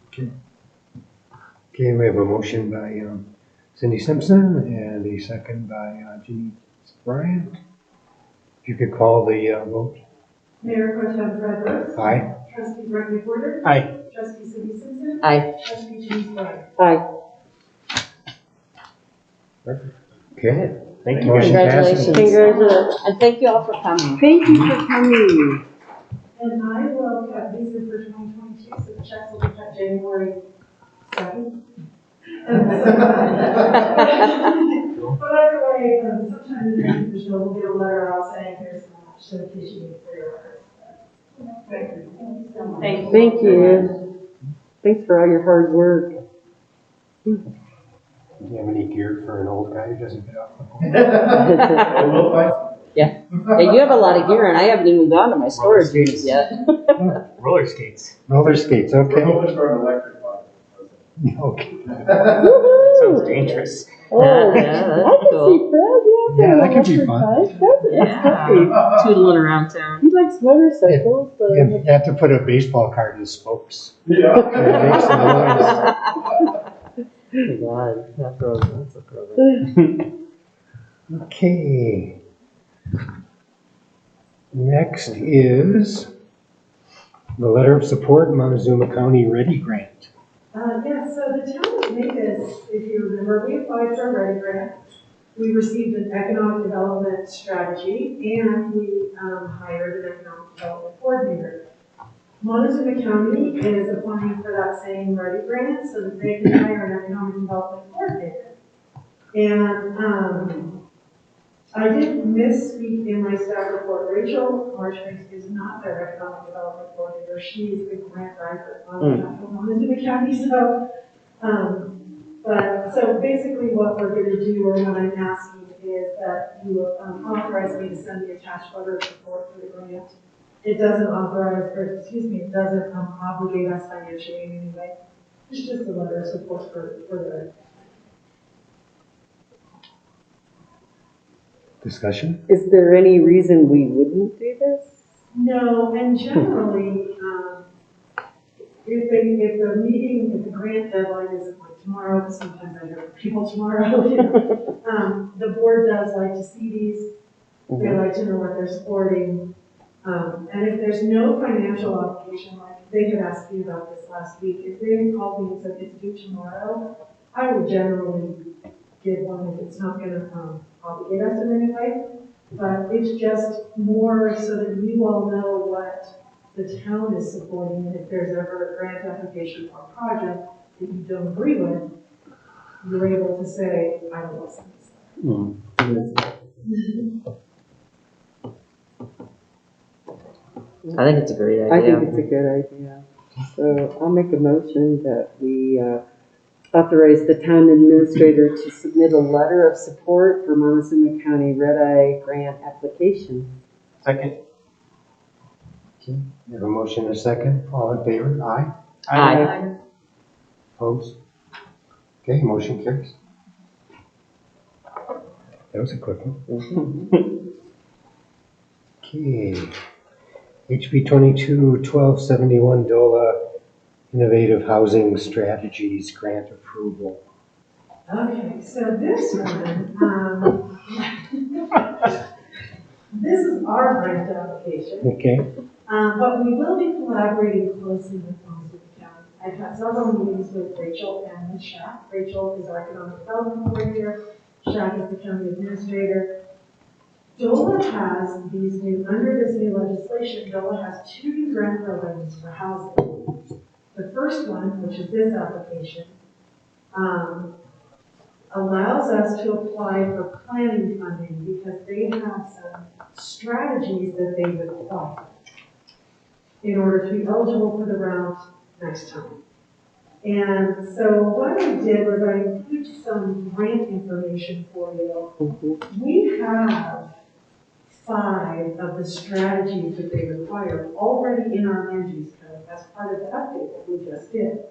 S1: Okay, we have a motion by Cindy Simpson and a second by Jeannie Bryant. If you could call the vote.
S15: Mayor Pro Tem Fred Burks.
S1: Aye.
S15: Trustee Greg McWhorter.
S4: Aye.
S15: Trustee Cindy Simpson.
S5: Aye.
S15: Trustee James Bryant.
S14: Aye.
S1: Perfect. Okay,
S4: Thank you.
S1: Motion
S5: Congratulations.
S1: passes.
S14: Congratulations.
S5: And thank you all for coming.
S14: Thank you for coming.
S15: And I will cut, these are for 2022, so the checks will be cut January 2nd. But either way, sometime in the next year, we'll get a letter out saying here's how much, so in case you need for your records. Thank you so much.
S14: Thank you. Thanks for all your hard work.
S1: Do you have any gear for an old guy who doesn't get off the boat?
S5: Yeah, you have a lot of gear, and I haven't even gone to my storage units yet.
S4: Roller skates.
S1: Roller skates,
S7: We're
S1: okay.
S7: hoping for an electric one.
S1: Okay.
S4: Sounds dangerous.
S14: Oh,
S5: Yeah, that's
S14: I can
S5: cool.
S14: see Fred,
S1: Yeah, that could be fun.
S5: Yeah. Tootling around town.
S14: He likes motorcycles, but
S1: You have to put a baseball card in the spokes.
S7: Yeah.
S1: It makes some noise.
S5: Oh, God, that's a program.
S1: Okay. Next is the letter of support, Montezuma County Ready Grant.
S15: Yeah, so the town of Mancos, if you remember, we applied for a READY grant. We received an economic development strategy, and we hired an economic development coordinator. Montezuma County is applying for that same READY grant so that they can hire an economic development coordinator. And I did misspeak in my staff report. Rachel Marshbanks is not their economic development coordinator. She is the grant writer on behalf of Montezuma County. So basically what we're going to do, or what I'm asking, is that you authorize me to send the attached letter of support for the grant. It doesn't it doesn't obligate us financially in any way. It's just a letter of support for the.
S1: Discussion?
S14: is there any reason we wouldn't do this?
S15: No, and generally, if the grant deadline isn't like tomorrow, because sometimes I hear from people tomorrow, the board does like to see these. They like to know what they're supporting. And if there's no financial obligation, like they had asked me about this last week, if they had called me and said it's due tomorrow, I would generally give one if it's not going to obligate us in any way. But it's just more so that you all know what the town is supporting, and if there's ever a grant application or project that you don't agree with, you're able to say, I will listen to this.
S5: I think it's a great idea.
S14: I think it's a good idea. So I'll make a motion that we authorize the town administrator to submit a letter of support for Montezuma County Red-Eye grant application.
S4: Second.
S1: Okay, we have a motion and a second. All in favor? Aye.
S5: Aye.
S1: Opposed? Okay, motion carries. That was a quick one. Okay. HB 22-1271 DOLA Innovative Housing Strategies Grant Approval.
S15: Okay, so this one, this is our grant application.
S1: Okay.
S15: But we will be collaborating closely with Montezuma County. I've had several meetings with Rachel and with Shaq. Rachel is our economic development coordinator. Shaq is the county administrator. DOLA has under this new legislation, DOLA has 2 new grant programs for housing. The first one, which is this application, allows us to apply for planning funding because they have some strategies that they require in order to be eligible for the round next time. And so what I did was I included some grant information for you. We have 5 of the strategies that they require already in our land use code as part of the update that we just did.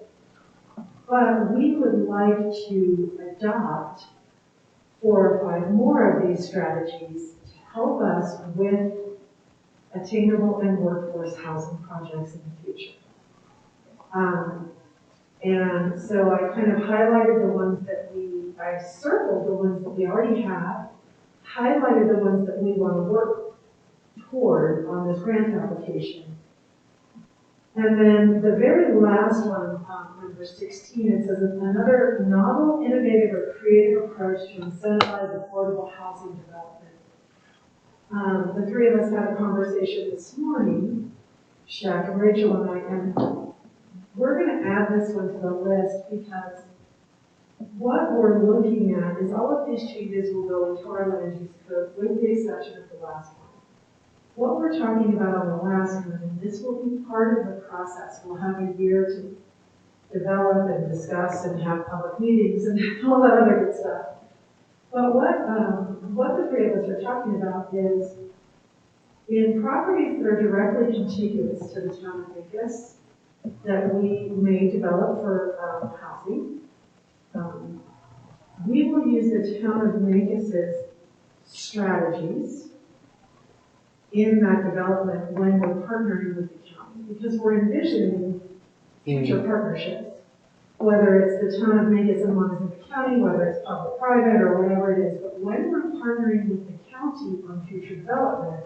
S15: But we would like to adopt 4 or 5 more of these strategies to help us with attainable and workforce housing projects in the future. And so I kind of highlighted the ones that I circled the ones that we already have, highlighted the ones that we want to work toward on this grant application. And then the very last one, number number 16, it says, another novel, innovative, or creative approach to incentivize affordable housing development. The three of us had a conversation this morning, Shaq and Rachel and I, and we're going to add this one to the list because what we're looking at is all of these changes will go into our land use code with the exception of the last one. What we're talking about on the last one, and this will be part of the process, we'll have a year to develop and discuss and have public meetings and all that other good stuff. But what the three of us are talking about is in properties that are directly contiguous to the town of Mancos that we may develop for housing, we will use the town of Mancos' strategies in that development when we're partnering with the county, because we're envisioning future partnerships, whether it's the town of Mancos and Montezuma County, whether it's public-private or whatever it is. But when we're partnering with the county on future development,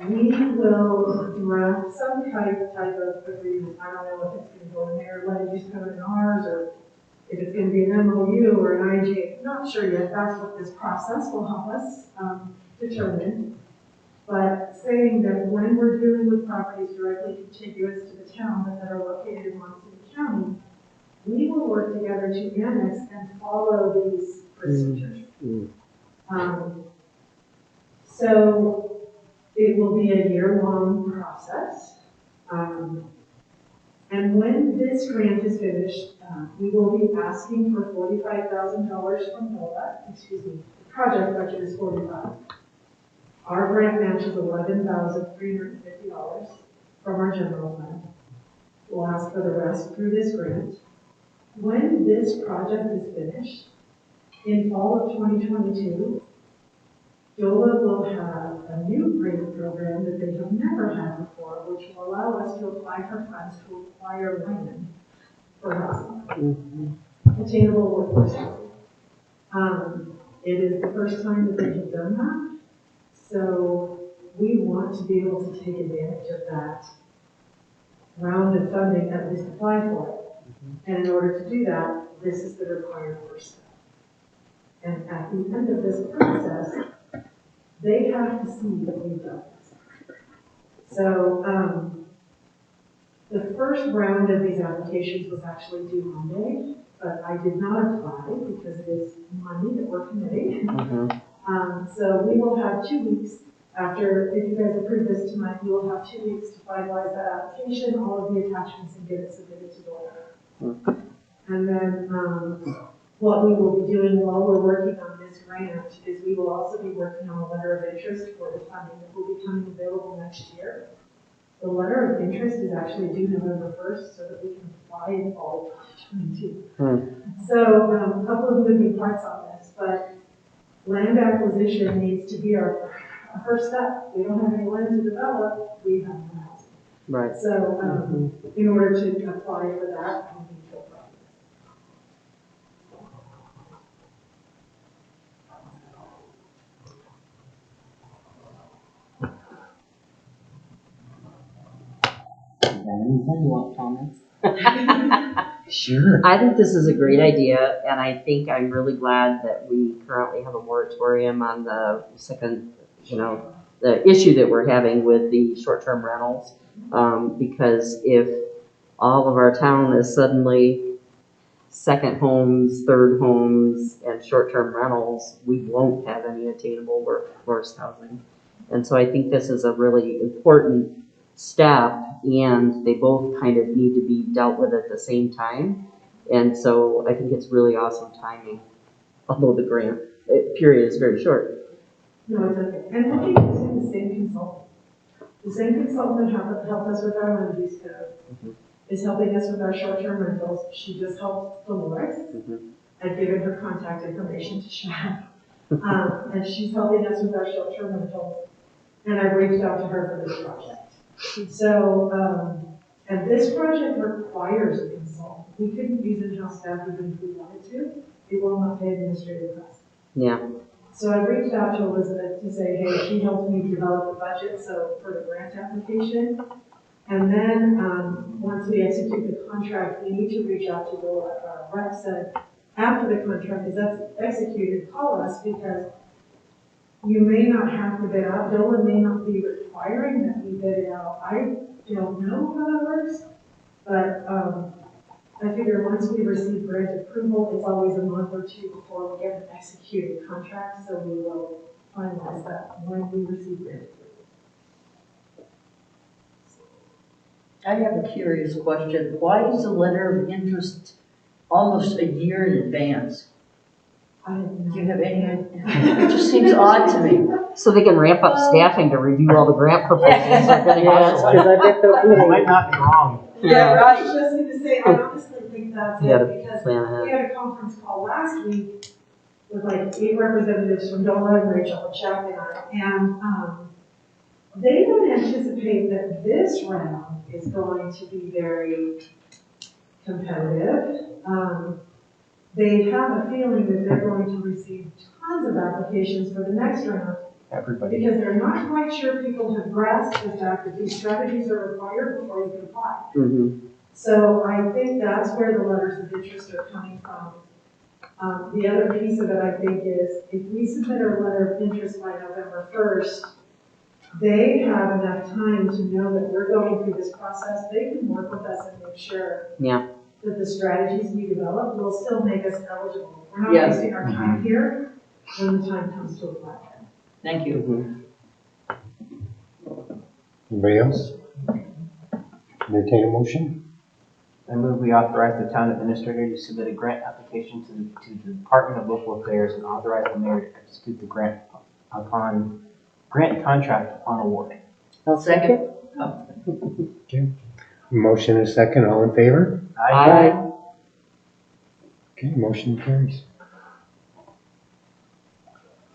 S15: we will draft some type of agreement. I don't know if it's going to go in there, land use code in ours, or if it's going to be an MOU or an IG. Not sure yet. That's what this process will help us determine. But saying that when we're dealing with properties directly contiguous to the town that are located in Montezuma County, we will work together to annex and follow these procedures. So it will be a year-long process. And when this grant is finished, we will be asking for $45,000 from NOLA. Excuse me, the project budget is $45,000. Our grant match is $11,350 from our general fund. We'll ask for the rest through this grant. When this project is finished, in fall of 2022, DOLA will have a new grant program that they have never had before, which will allow us to apply for funds to acquire land for housing, attainable workforce housing. It is the first time that they have done that, so we want to be able to take advantage of that round of funding, at least apply for it. And in order to do that, this is the required first step. And at the end of this process, they have to see that we've done this. So the first round of these applications was actually due Monday, but I did not apply because it is money that we're committing. So we will have 2 weeks after, if you guys approve this tonight, we will have 2 weeks to finalize that application, all of the attachments, and get it submitted to DOLA. And then what we will be doing while we're working on this grant is we will also be working on a letter of interest for the funding that will be coming available next year. The letter of interest is actually due November 1st so that we can apply in fall of 2022. So a couple of moving parts on this, but land acquisition needs to be our first step. We don't have any land to develop, we have no housing.
S5: Right.
S15: So in order to apply for that, we need to apply.
S5: Anything you want comments?
S1: Sure.
S5: I think this is a great idea, and I think I'm really glad that we currently have a moratorium on the second, the issue that we're having with the short-term rentals. Because if all of our town is suddenly second homes, third homes, and short-term rentals, we won't have any attainable workforce housing. And so I think this is a really important step, and they both kind of need to be dealt with at the same time. And so I think it's really awesome timing, although the grant period is very short.
S15: No, it's okay. And we're using the same consultant. The same consultant that helped us with our land use code is helping us with our short-term rentals. She just helped Dolores. I've given her contact information to Shaq. And she's helping us with our short-term rentals. And I've reached out to her for this project. So, and this project requires a consultant. We couldn't use in-house staff even if we wanted to. It will not pay administrative costs.
S5: Yeah.
S15: So I reached out to Elizabeth to say, hey, she helped me develop the budget, so for the grant application, And then, once we execute the contract, we need to reach out to DOLA. Our rep said, after the contract is executed, call us because you may not have to bid out. DOLA may not be requiring that we bid it out. I don't know how that works, but I figure once we receive grant approval, it's always a month or two before we get an executed contract, so we will finalize that when we receive grant approval.
S2: I have a curious question. Why is a letter of interest almost a year in advance?
S15: I have no
S2: Do you have any idea? It just seems odd to me.
S5: So they can ramp up staffing to review all the grant proposals they're gonna
S14: Yes,
S5: get.
S14: because I bet they'll
S4: You might not be wrong.
S15: Yeah, right. I was just going to say, I honestly think that's
S5: Yeah,
S15: it, because we had a conference call last week with like 8 representatives from DOLA and Rachel and Chuck and I, and they don't anticipate that this round is going to be very competitive. They have a feeling that they're going to receive tons of applications for the next round.
S4: Everybody.
S15: Because they're not quite sure people have grasped the fact that these strategies are required before you can apply.
S14: Mm-hmm.
S15: So I think that's where the letters of interest are coming from. The other piece of it, I think, is if we submit our letter of interest by November 1st, they have enough time to know that we're going through this process. They can work with us and make sure that the strategies we develop will still make us eligible. We're not wasting our time here when the time comes to apply.
S2: Thank you.
S1: Anybody else? Entertain a motion?
S8: I move we authorize the town administrator to submit a grant application to the Department of Local Affairs and authorize the mayor to execute the grant contract upon award.
S14: I'll second.
S1: Okay. Motion and a second, all in favor?
S14: Aye.
S1: Okay, motion carries.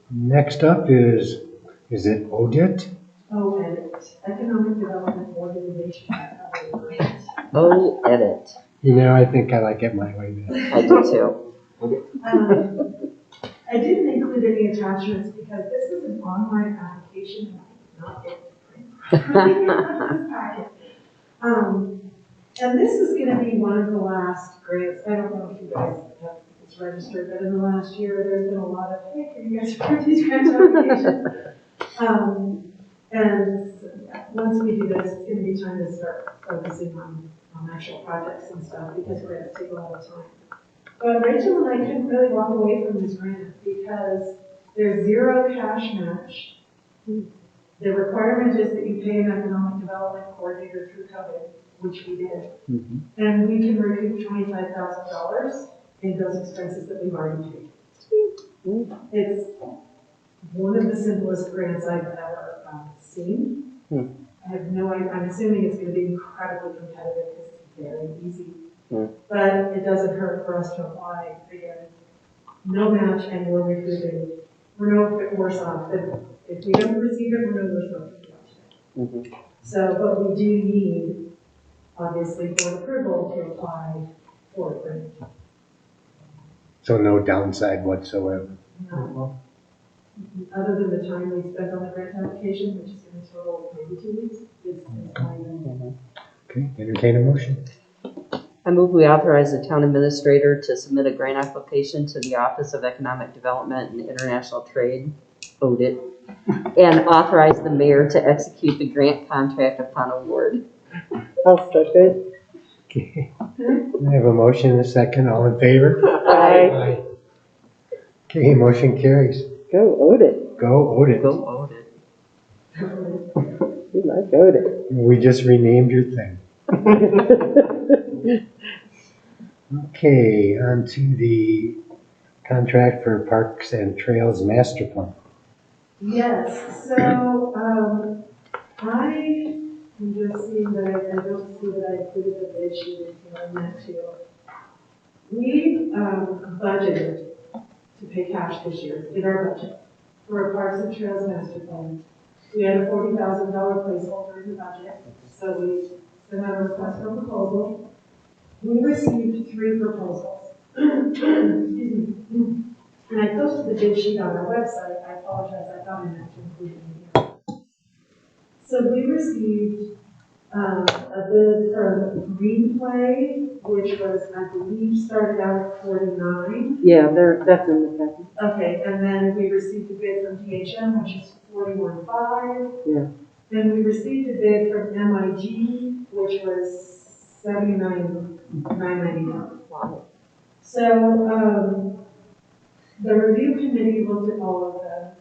S1: Next up is it ODIT?
S15: Oh, edit. Economic Development Organization.
S5: Oh, edit.
S1: You know, I think I like it my way better.
S5: I do too.
S15: I didn't include any attachments because this is an online application and I did not get to print. And this is going to be one of the last grants. I don't know if you guys have it's registered, but in the last year there's been a lot of, hey, can you guys print these grant applications? And once we do this, it's going to be time to start focusing on actual projects and stuff because grants take a lot of time. But Rachel and I couldn't really walk away from this grant because there's 0 cash match. The requirement is that you pay an economic development coordinator through COVID, which we did.
S14: Mm-hmm.
S15: And we can recoup $25,000 in those expenses that we've already paid. It's one of the simplest grants I've ever seen. I have no idea. I'm assuming it's going to be incredibly competitive because it's very easy. But it doesn't hurt for us to apply. Again, no match, and we're recouping. We're no worse off. If we don't receive it, we're no worse off than we are today. So, but we do need, obviously, board approval to apply for it.
S1: So no downside whatsoever.
S15: No. Other than the time we spent on the grant application, which is going to total maybe 2 weeks, it's fine.
S1: Okay, entertain a motion.
S5: I move we authorize the town administrator to submit a grant application to the Office of Economic Development and International Trade, ODIT, and authorize the mayor to execute the grant contract upon award.
S14: I'll second.
S1: Okay. I have a motion and a second, all in favor?
S14: Aye.
S1: Okay, motion carries.
S14: Go ODIT.
S1: Go ODIT.
S5: Go ODIT.
S14: You like ODIT.
S1: We just renamed your thing. Okay, on to the contract for Parks and Trails Master Plan.
S15: Yes, so I'm just seeing that I don't see that I included the bid sheet in here. I meant to. We budgeted to pay cash this year in our budget for a Parks and Trails Master Plan. We had a $40,000 placeholder in the budget, so we sent out a request for proposal. We received 3 proposals. Excuse me. And I posted the bid sheet on our website. I apologize, I thought I meant to include it in here. So we received a bid from Green Play, which was, I believe, started out at 49.
S14: Yeah, that's in the package.
S15: Okay, and then we received a bid from DHM, which is 41.5.
S14: Yeah.
S15: Then we received a bid from MIG, which was 79,999.
S5: Wow.
S15: So, the review committee looked at all of them.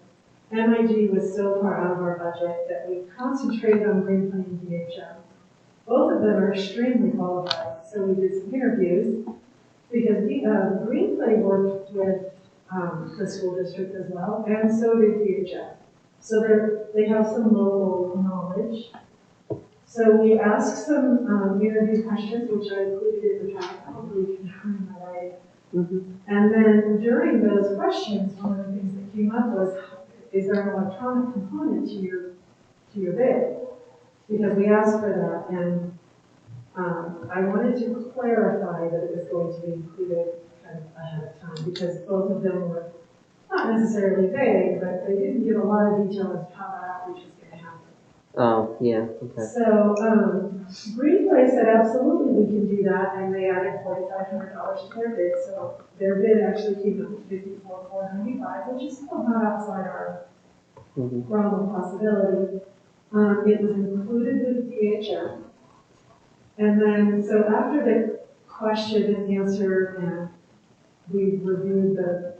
S15: MIG was so far out of our budget that we concentrated on Green Play and DHM. Both of them are extremely qualified, so we did some interviews because Green Play worked with the school district as well, and so did DHM. So they have some local knowledge. So we asked some interview questions, which I included in the packet. Hopefully you can find my writing. And then during those questions, one of the things that came up was, is there an electronic component to your bid? Because we asked for that, and I wanted to clarify that it was going to be included kind of ahead of time, because both of them were not necessarily vague, but they didn't give a lot of detail as to how that outreach was going to happen.
S5: Oh, yeah, okay.
S15: So, Green Play said absolutely we can do that, and they added $4,500 to their bid, so their bid actually came up with $54,495, which is still not outside our realm of possibility. It was included with DHM. And then, so after the question and answer, and we reviewed the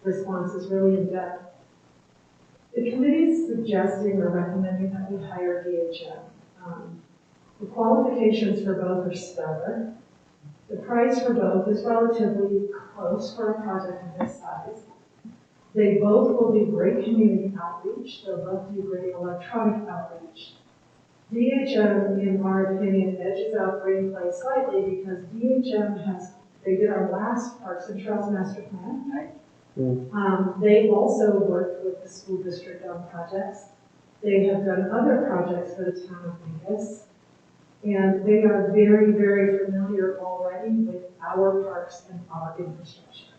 S15: responses really in depth, the committee is suggesting or recommending that we hire DHM. The qualifications for both are stellar. The price for both is relatively close for a project of this size. They both will do great community outreach. They'll both do great electronic outreach. DHM, in our opinion, edges out Green Play slightly because DHM they did our last Parks and Trails Master Plan, right? They also worked with the school district on projects. They have done other projects for the town of Mancos, and they are very, very familiar already with our parks and our infrastructure.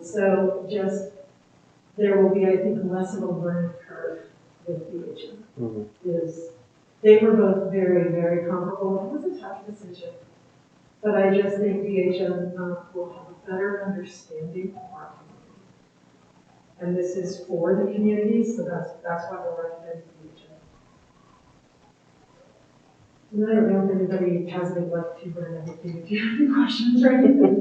S15: So just, there will be, I think, less of a learning curve with DHM. They were both very, very comparable. It was a tough decision. But I just think DHM will have a better understanding of our community. And this is for the community, so that's why we're recommending DHM. And I don't know if anybody has any left to or anything. If you have any questions or anything.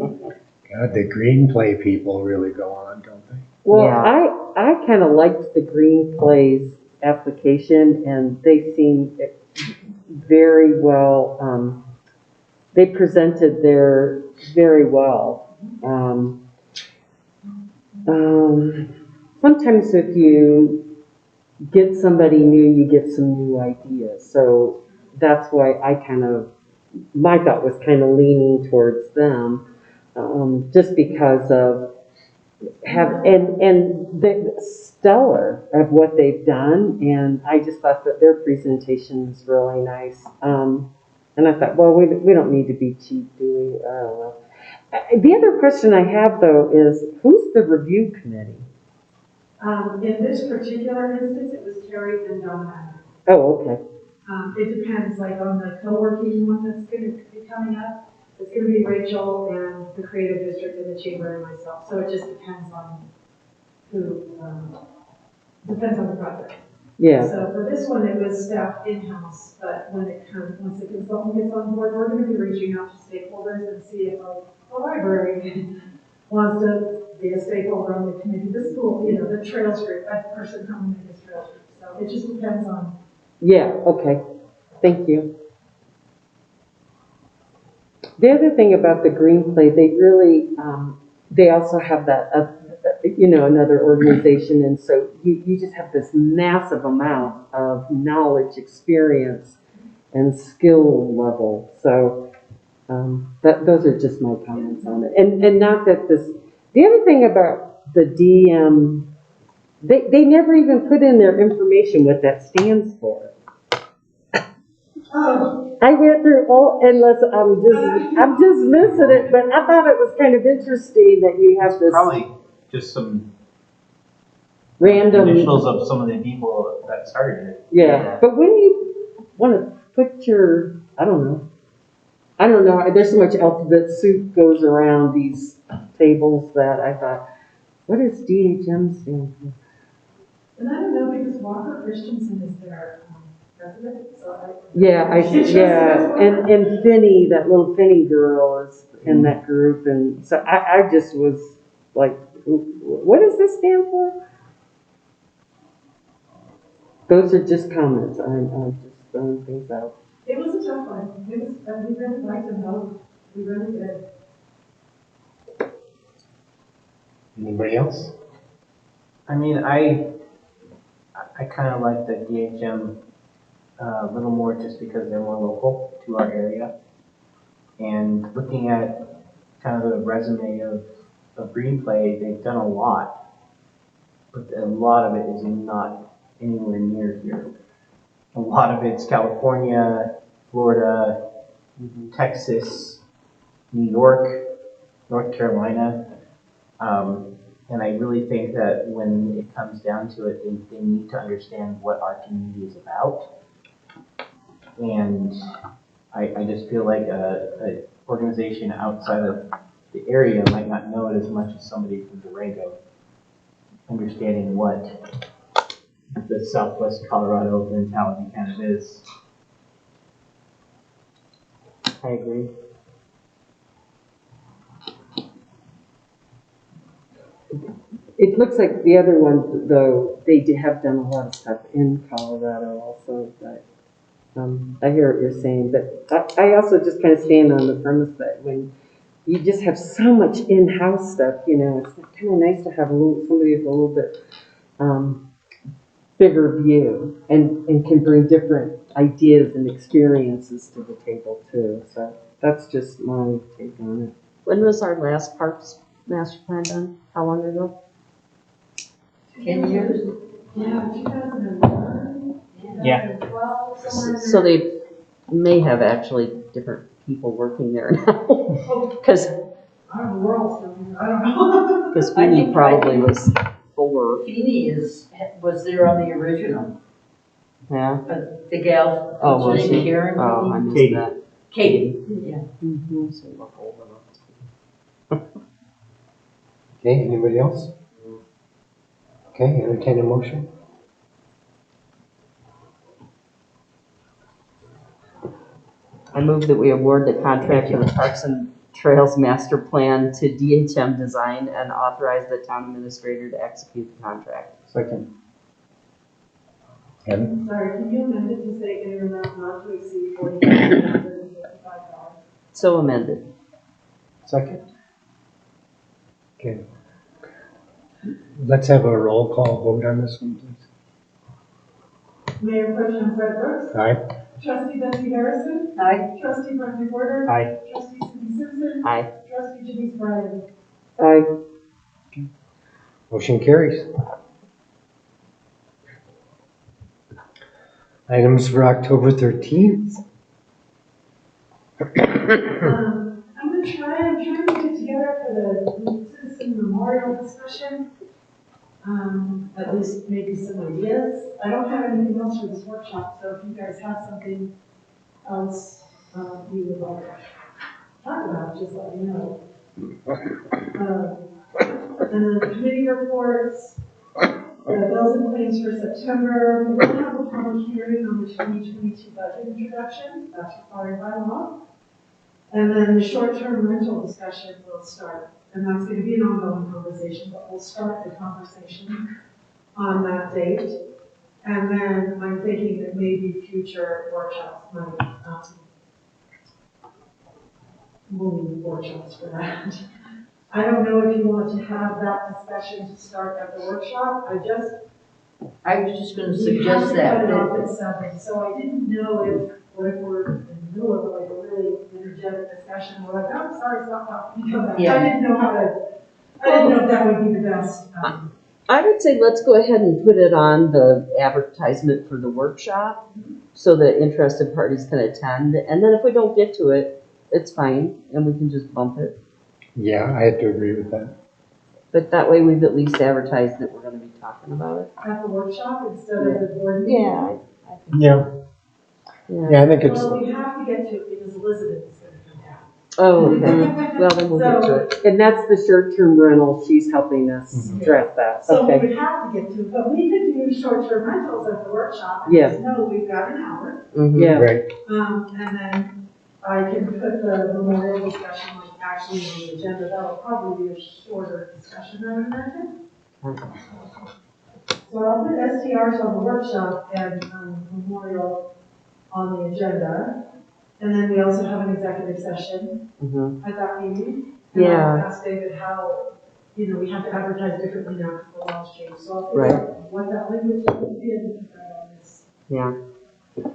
S1: God, the Green Play people really go on, don't they?
S14: Well, yeah. I kind of liked the Green Play's application, and they seemed very well, they presented their very well. Sometimes if you get somebody new, you get some new ideas. So that's why my thought was kind of leaning towards them, just because of and the stellar of what they've done, and I just thought that their presentation was really nice. And I thought, well, we don't need to be cheap, do we? I don't know. The other question I have, though, is who's the review committee?
S15: In this particular instance, it was Terry and Donna.
S14: Oh, okay.
S15: It depends, like on the co-working one that's going to be coming up, it's going to be Rachel and the Creative District and the Chamber and myself. So it just depends on who, depends on the project.
S14: Yeah.
S15: So for this one, it was staff in-house, but once the consultant gets on board, we're going to be reaching out to stakeholders and see if the library wants to be a stakeholder on the committee, the school, the trails group, that person coming in this trails group. So it just depends on.
S14: Yeah, okay. Thank you. The other thing about the Green Play, they really, they also have that, another organization, and so you just have this massive amount of knowledge, experience, and skill level. So those are just my comments on it. And not that the other thing about the DM, they never even put in their information what that stands for.
S15: Oh.
S14: I went through unless I'm just missing it, but I thought it was kind of interesting that you have this.
S8: Probably just some
S14: random
S8: initials of some of the people that started it.
S14: Yeah, but when want to put your, I don't know, there's so much alphabet soup goes around these tables that I thought, what does DHM stand for?
S15: And I don't know, because Walker Christensen is their president, so I.
S14: Yeah, and Finney, that little Finney girl is in that group, and so I just was like, what does this stand for? Those are just comments, I'm just throwing things out.
S15: It was a tough one. It was, we really liked them both. We really did.
S1: Anybody else?
S8: I mean, I kind of like the DHM a little more just because they're more local to our area. And looking at kind of the resume of Greenplay, they've done a lot, but a lot of it is not anywhere near here. A lot of it's California, Florida, Texas, New York, North Carolina. And I really think that when it comes down to it, they need to understand what our community is about. And I just feel like a organization outside of the area might not know it as much as somebody from Durango, understanding what the Southwest Colorado mentality kind of is.
S14: I agree. It looks like the other ones, though, they have done a lot of stuff in Colorado also, but I hear what you're saying. But I also just kind of stand on the premise that when you just have so much in-house stuff, you know, it's kind of nice to have somebody with a little bit bigger view and can bring different ideas and experiences to the table too. So that's just my take on it.
S5: When was our last parks master plan done? How long ago?
S3: 10 years? Yeah, 2011.
S8: Yeah.
S3: 2012, somewhere in there.
S5: So they may have actually different people working there now. Because
S15: I don't know, we're all still here. I don't know.
S5: Because Feeney probably was 4.
S2: Feeney was there on the original.
S5: Yeah.
S2: But the gal,
S5: Oh,
S2: what's
S5: was
S2: her name,
S5: she?
S2: Karen?
S5: Oh, I missed
S8: Katie.
S5: that.
S2: Katie, yeah.
S5: Mm-hmm. So we're old enough.
S1: Okay, anybody else? Okay, entertain a motion.
S5: I move that we award the contract for the Parks and Trails Master Plan to DHM Design and authorize the town administrator to execute the contract.
S1: Second. Kevin?
S15: Sorry, can you amend it to say in an amount not to exceed $40,155?
S5: So amended.
S1: Second. Okay. Let's have a roll call vote on this one, please.
S15: Mayor Pro Tem Fred Brooks.
S1: Aye.
S15: Trustee Betsy Harrison.
S2: Aye.
S15: Trustee Brent McWhorter.
S8: Aye.
S15: Trustee Cindy Simpson.
S5: Aye.
S15: Trustee Denise Bryan.
S14: I
S1: Motion carries. Items for October 13th.
S15: I'm trying to get together for the citizen memorial discussion. At least maybe some ideas. I don't have anything else for this workshop, so if you guys have something else you would like to talk about, just let me know. And then committee reports, bills and claims for September. We will have a public hearing on the 2022 budget introduction. That's required by law. And then the short-term rental discussion will start. And that's going to be an ongoing conversation, but we'll start the conversation on that date. And then I'm thinking that maybe future workshops might, we'll need workshops for that. I don't know if you want to have that discussion to start at the workshop.
S2: I was just going to
S15: We
S2: suggest
S15: have
S2: that.
S15: cut it off at 7, so I didn't know what if we're in the middle of like a really energetic discussion, we're like, oh, sorry, stop talking. Come back.
S2: Yeah.
S15: I didn't know if that would be the best.
S5: I would say let's go ahead and put it on the advertisement for the workshop so that interested parties can attend. And then if we don't get to it, it's fine, and we can just bump it.
S1: Yeah, I have to agree with that.
S5: But that way we've at least advertised that we're going to be talking about it.
S15: At the workshop instead of the board meeting?
S5: Yeah.
S1: Yeah. Yeah, I think it's,
S15: Well, we have to get to it because Elizabeth is gonna come down.
S14: Oh, okay. Well, then we'll get to it. And that's the short-term rental. She's helping us address that.
S15: So we
S14: Okay.
S15: would have to get to it, but we could do short-term rentals at the workshop. And
S14: Yeah.
S15: just know we've got an hour.
S14: Yeah.
S1: right.
S15: And then I can put the memorial discussion like actually on the agenda. That'll probably be a shorter discussion, I would imagine. So I'll put STRs on the workshop and memorial on the agenda. And then we also have an executive session at that meeting. And
S14: Yeah.
S15: I'll ask David how, we have to advertise differently now because the laws changed. So I'll figure out what that language would be and put that on this.
S5: Yeah.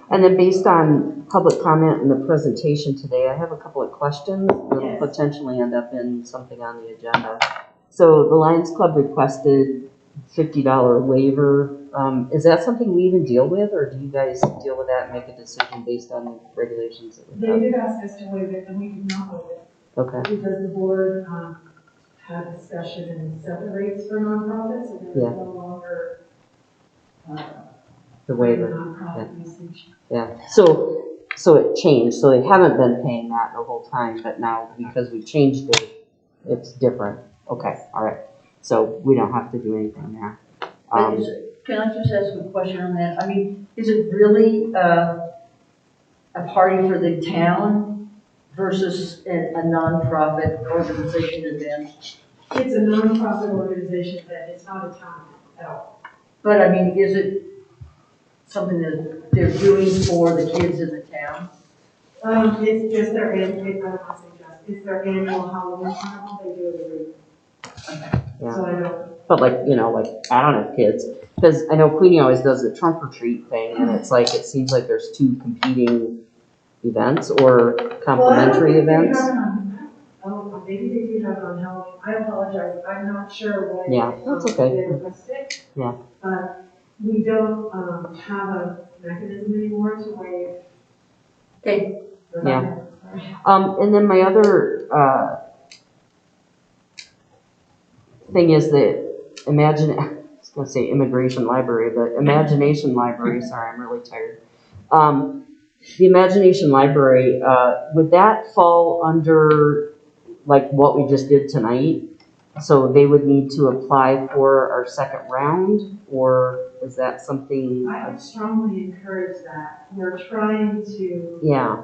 S5: And then based on public comment in the presentation today, I have a couple of questions that'll potentially end up in something on the agenda. So the Lions Club requested $50 waiver. Is that something we even deal with, or do you guys deal with that and make a decision based on the regulations that we have?
S15: They did ask us to waive it, and we did not waive it.
S5: Okay.
S15: Because the board had discussion and set the rates for nonprofits, and there's no longer
S5: The waiver.
S15: nonprofit usage.
S5: Yeah. So it changed. So they haven't been paying that the whole time, but now because we changed it, it's different. Okay. All right. So we don't have to do anything there.
S2: Can I just ask a question on that? I mean, is it really a party for the town versus a nonprofit organization event?
S15: It's a nonprofit organization event, it's not a town at all.
S2: But I mean, is it something that they're doing for the kids in the town?
S15: It's just their it's their annual Halloween carnival, they do it every year.
S5: Yeah.
S15: So I don't.
S5: But I don't have kids. Because I know Queenie always does the trunk or treat thing, and it's like, it seems like there's two competing events or complementary events.
S15: Maybe they do have it on Halloween. I apologize, I'm not sure what.
S5: Yeah, that's okay.
S15: They requested.
S5: Yeah.
S15: But we don't, have a mechanism anymore to waive.
S2: Okay.
S5: Yeah. And then my other, thing is that I was going to say immigration library, but imagination library, sorry, I'm really tired. The imagination library, would that fall under like what we just did tonight? So they would need to apply for our second round, or is that something?
S15: I would strongly encourage that. We're trying to.
S5: Yeah.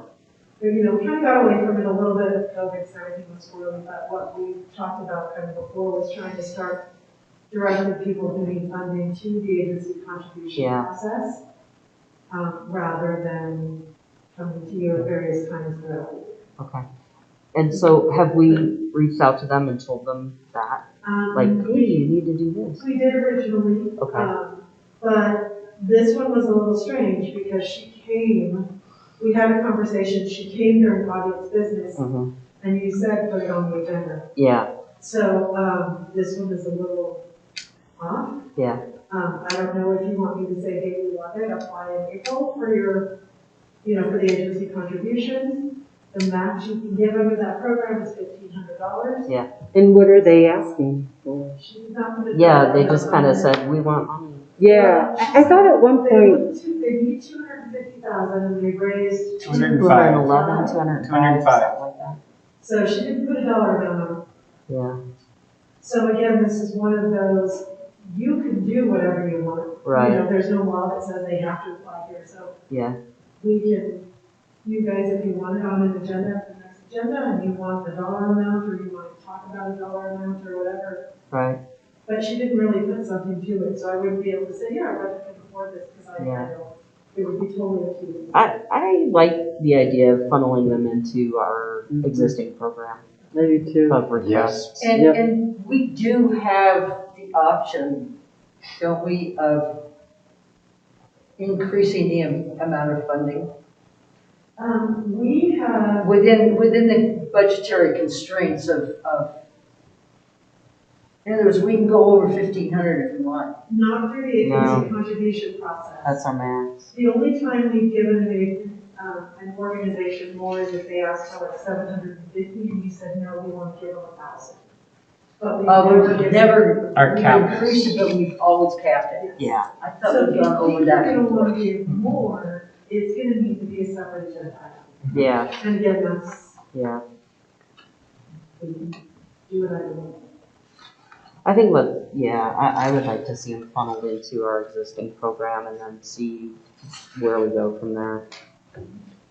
S15: We kind of got away from it a little bit with COVID, so everything was squirrely, but what we talked about kind of before was trying to start directing people doing funding to the agency contribution process, rather than coming to you at various times throughout the year.
S5: Okay. And so have we reached out to them and told them that? Hey, you need to do this.
S15: We did originally.
S5: Okay.
S15: But this one was a little strange because she came, we had a conversation, she came during audience business, and you said put it on the agenda.
S5: Yeah.
S15: So, this one is a little off.
S5: Yeah.
S15: I don't know if you want me to say, hey, we want it, apply in April for your, for the agency contributions. The match you can give under that program is $1,500.
S5: Yeah.
S14: And what are they asking for?
S15: She's not gonna.
S5: Yeah, they just kind of said, we want money.
S14: Yeah, I thought at one point.
S15: They need $250,000 and they raised
S4: 205.
S5: 211, 205, something like that.
S15: So she didn't put a dollar amount on it.
S5: Yeah.
S15: So again, this is one of those, you can do whatever you want.
S5: Right.
S15: There's no law that says they have to apply here, so.
S5: Yeah.
S15: We can, you guys, if you want it on an agenda for the next agenda, and you want the dollar amount, or you want to talk about a dollar amount, or whatever.
S5: Right.
S15: But she didn't really put something to it, so I wouldn't be able to say, yeah, our budget can afford this, because I don't. It would be totally up to you.
S5: I like the idea of funneling them into our existing program.
S14: I do too.
S5: Of requests.
S2: And we do have the option, don't we, of increasing the amount of funding?
S15: We have.
S2: Within the budgetary constraints of, in other words, we can go over 1,500 if we want.
S15: Not through the agency contribution process.
S5: That's our max.
S15: The only time we've given an organization more is if they asked for like 750 and you said, no, we want to give them 1,000. But
S2: We've never
S4: Our cap
S2: increased it, but we've always capped it.
S5: Yeah.
S2: I thought we'd gone over that
S15: So if you think
S2: before.
S15: you're going to give more, it's gonna need to be a separate agenda item.
S5: Yeah,
S15: And again, that's,
S5: yeah.
S15: we can do what I want.
S5: I think I would like to see them funneled into our existing program and then see where we go from there,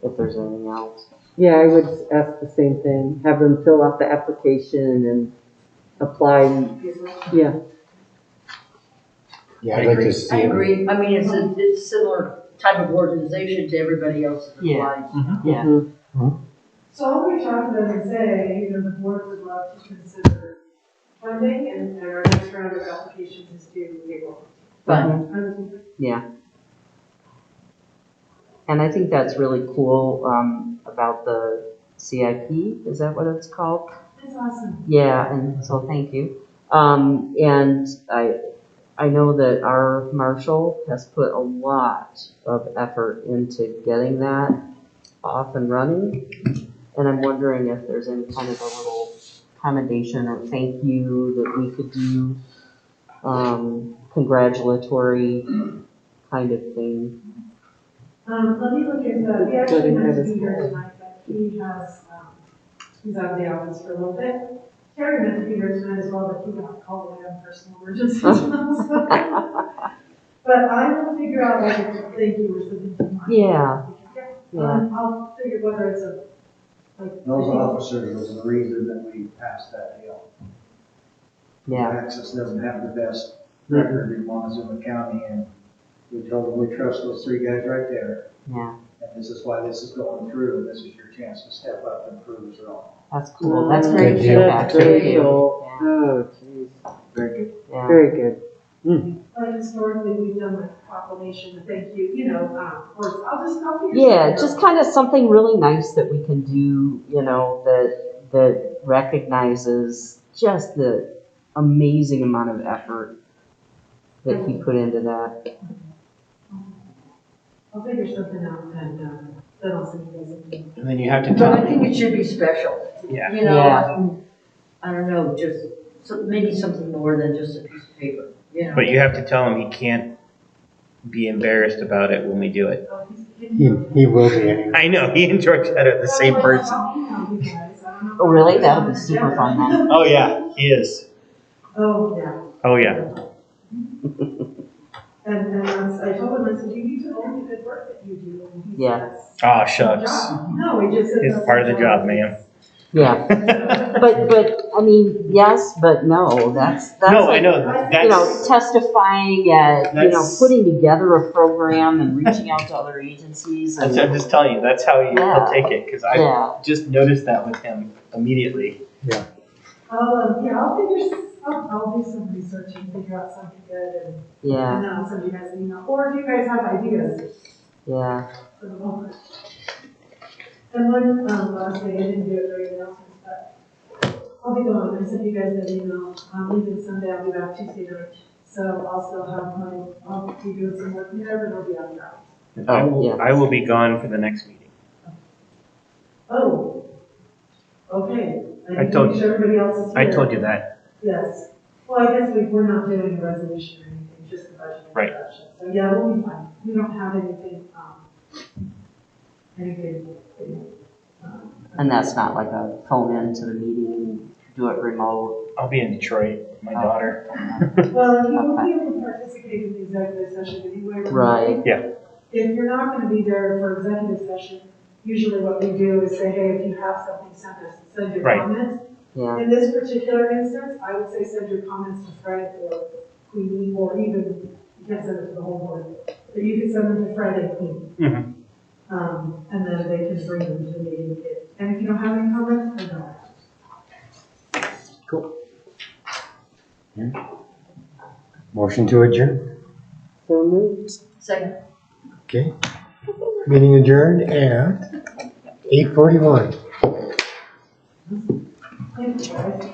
S5: if there's anything else.
S14: Yeah, I would ask the same thing. Have them fill out the application and apply. Yeah.
S1: Yeah, I'd like to see.
S2: I agree. I mean, it's a similar type of organization to everybody else that
S5: Yeah.
S2: applies.
S5: Yeah.
S15: So I'll reach out to them and say, you know, the board would love to consider funding and our next round of applications is due April.
S5: Fun. Yeah. And I think that's really cool about the CIP. Is that what it's called?
S15: That's awesome.
S5: Yeah, and so thank you. And I know that our marshal has put a lot of effort into getting that off and running. And I'm wondering if there's any kind of a little commendation or thank you that we could do, congratulatory kind of thing.
S15: Let me look into that. He actually has to be here tonight, but he has, he's out of the office for a little bit. Terry meant to be here tonight as well, but he got called away on personal emergencies. But I will figure out like a thank you or something.
S5: Yeah.
S15: I'll figure whether it's a, like.
S9: Those officers was the reason that we passed that deal.
S5: Yeah.
S9: Access doesn't have the best record in Montezuma County, and we told them we trust those three guys right there.
S5: Yeah.
S9: And this is why this is going through, and this is your chance to step up and prove us wrong.
S5: That's cool. That's great feedback.
S14: That's very
S5: Thank you.
S14: cool.
S5: Yeah.
S14: Oh, jeez.
S9: Very good.
S5: Yeah.
S14: Very good.
S15: Like historically, we've done like proclamation, a thank you, you know, or I'll figure
S5: Yeah,
S15: something
S5: just
S15: out.
S5: kind of something really nice that we can do, you know, that recognizes just the amazing amount of effort that he put into that.
S15: I'll figure something out and then I'll send you guys an email.
S2: And then you have to tell. But I think it should be special.
S4: Yeah.
S2: You know,
S5: Yeah.
S2: I don't know, just maybe something more than just a piece of paper, you know.
S4: But you have to tell him he can't be embarrassed about it when we do it.
S1: He will be anyway.
S4: I know, he and Georgette are the same person.
S5: Oh, really? That'll be super fun then.
S4: Oh, yeah, he is.
S15: Oh, yeah.
S4: Oh, yeah.
S15: And I told him, I said, you need to own the good work that you do. And he
S5: Yeah.
S15: says,
S4: Oh, shucks.
S15: no, he just said.
S4: It's
S15: that's
S4: part of the
S15: his
S4: job, man.
S5: Yeah. But, I mean, yes, but no, that's
S4: No,
S5: like,
S4: I know,
S5: you know,
S4: that's,
S5: testifying at, you know,
S4: That's-
S5: putting together a program and reaching out to other agencies. And,
S4: I'm just telling you, that's how he'll
S5: Yeah.
S4: take it, because I
S5: Yeah.
S4: just noticed that with him immediately.
S15: Yeah, I'll do some research and figure out something good and
S5: Yeah,
S15: then I'll send you guys an email. Or if you guys have ideas
S5: yeah.
S15: for the moment. And one, last thing, I didn't do it during the announcements, but I'll be gone. I sent you guys that email. I'm leaving Sunday, I'll be back Tuesday night. So I'll still have I'll be doing some work there, but I'll be on ground.
S4: I will be gone for the next meeting.
S15: Oh, okay.
S4: I told
S15: Make sure everybody else is here.
S4: I told you that.
S15: Yes. Well, I guess we're not doing a resolution or anything, just the budget
S4: Right.
S15: introduction. So yeah, we'll be fine. We don't have anything,
S5: And that's not like a phone in to the meeting, do it remote.
S4: I'll be in Detroit with my daughter.
S15: Well, you won't be able to participate in the executive session anyway.
S5: Right.
S4: Yeah.
S15: If you're not gonna be there for executive session, usually what we do is say, hey, if you have something, send your
S4: Right.
S15: comments.
S5: Yeah.
S15: In this particular instance, I would say send your comments to Fred or Queenie, or even, you can't send it to the whole board, but you can send them to Fred and Queenie.
S4: Mhm.
S15: And then they can bring them to the meeting. And if you don't have any comments, then no.
S1: Cool. Motion to adjourn.
S14: So moved.
S2: Second.
S1: Okay. Meeting adjourned at 8:41.
S15: Thank you, guys.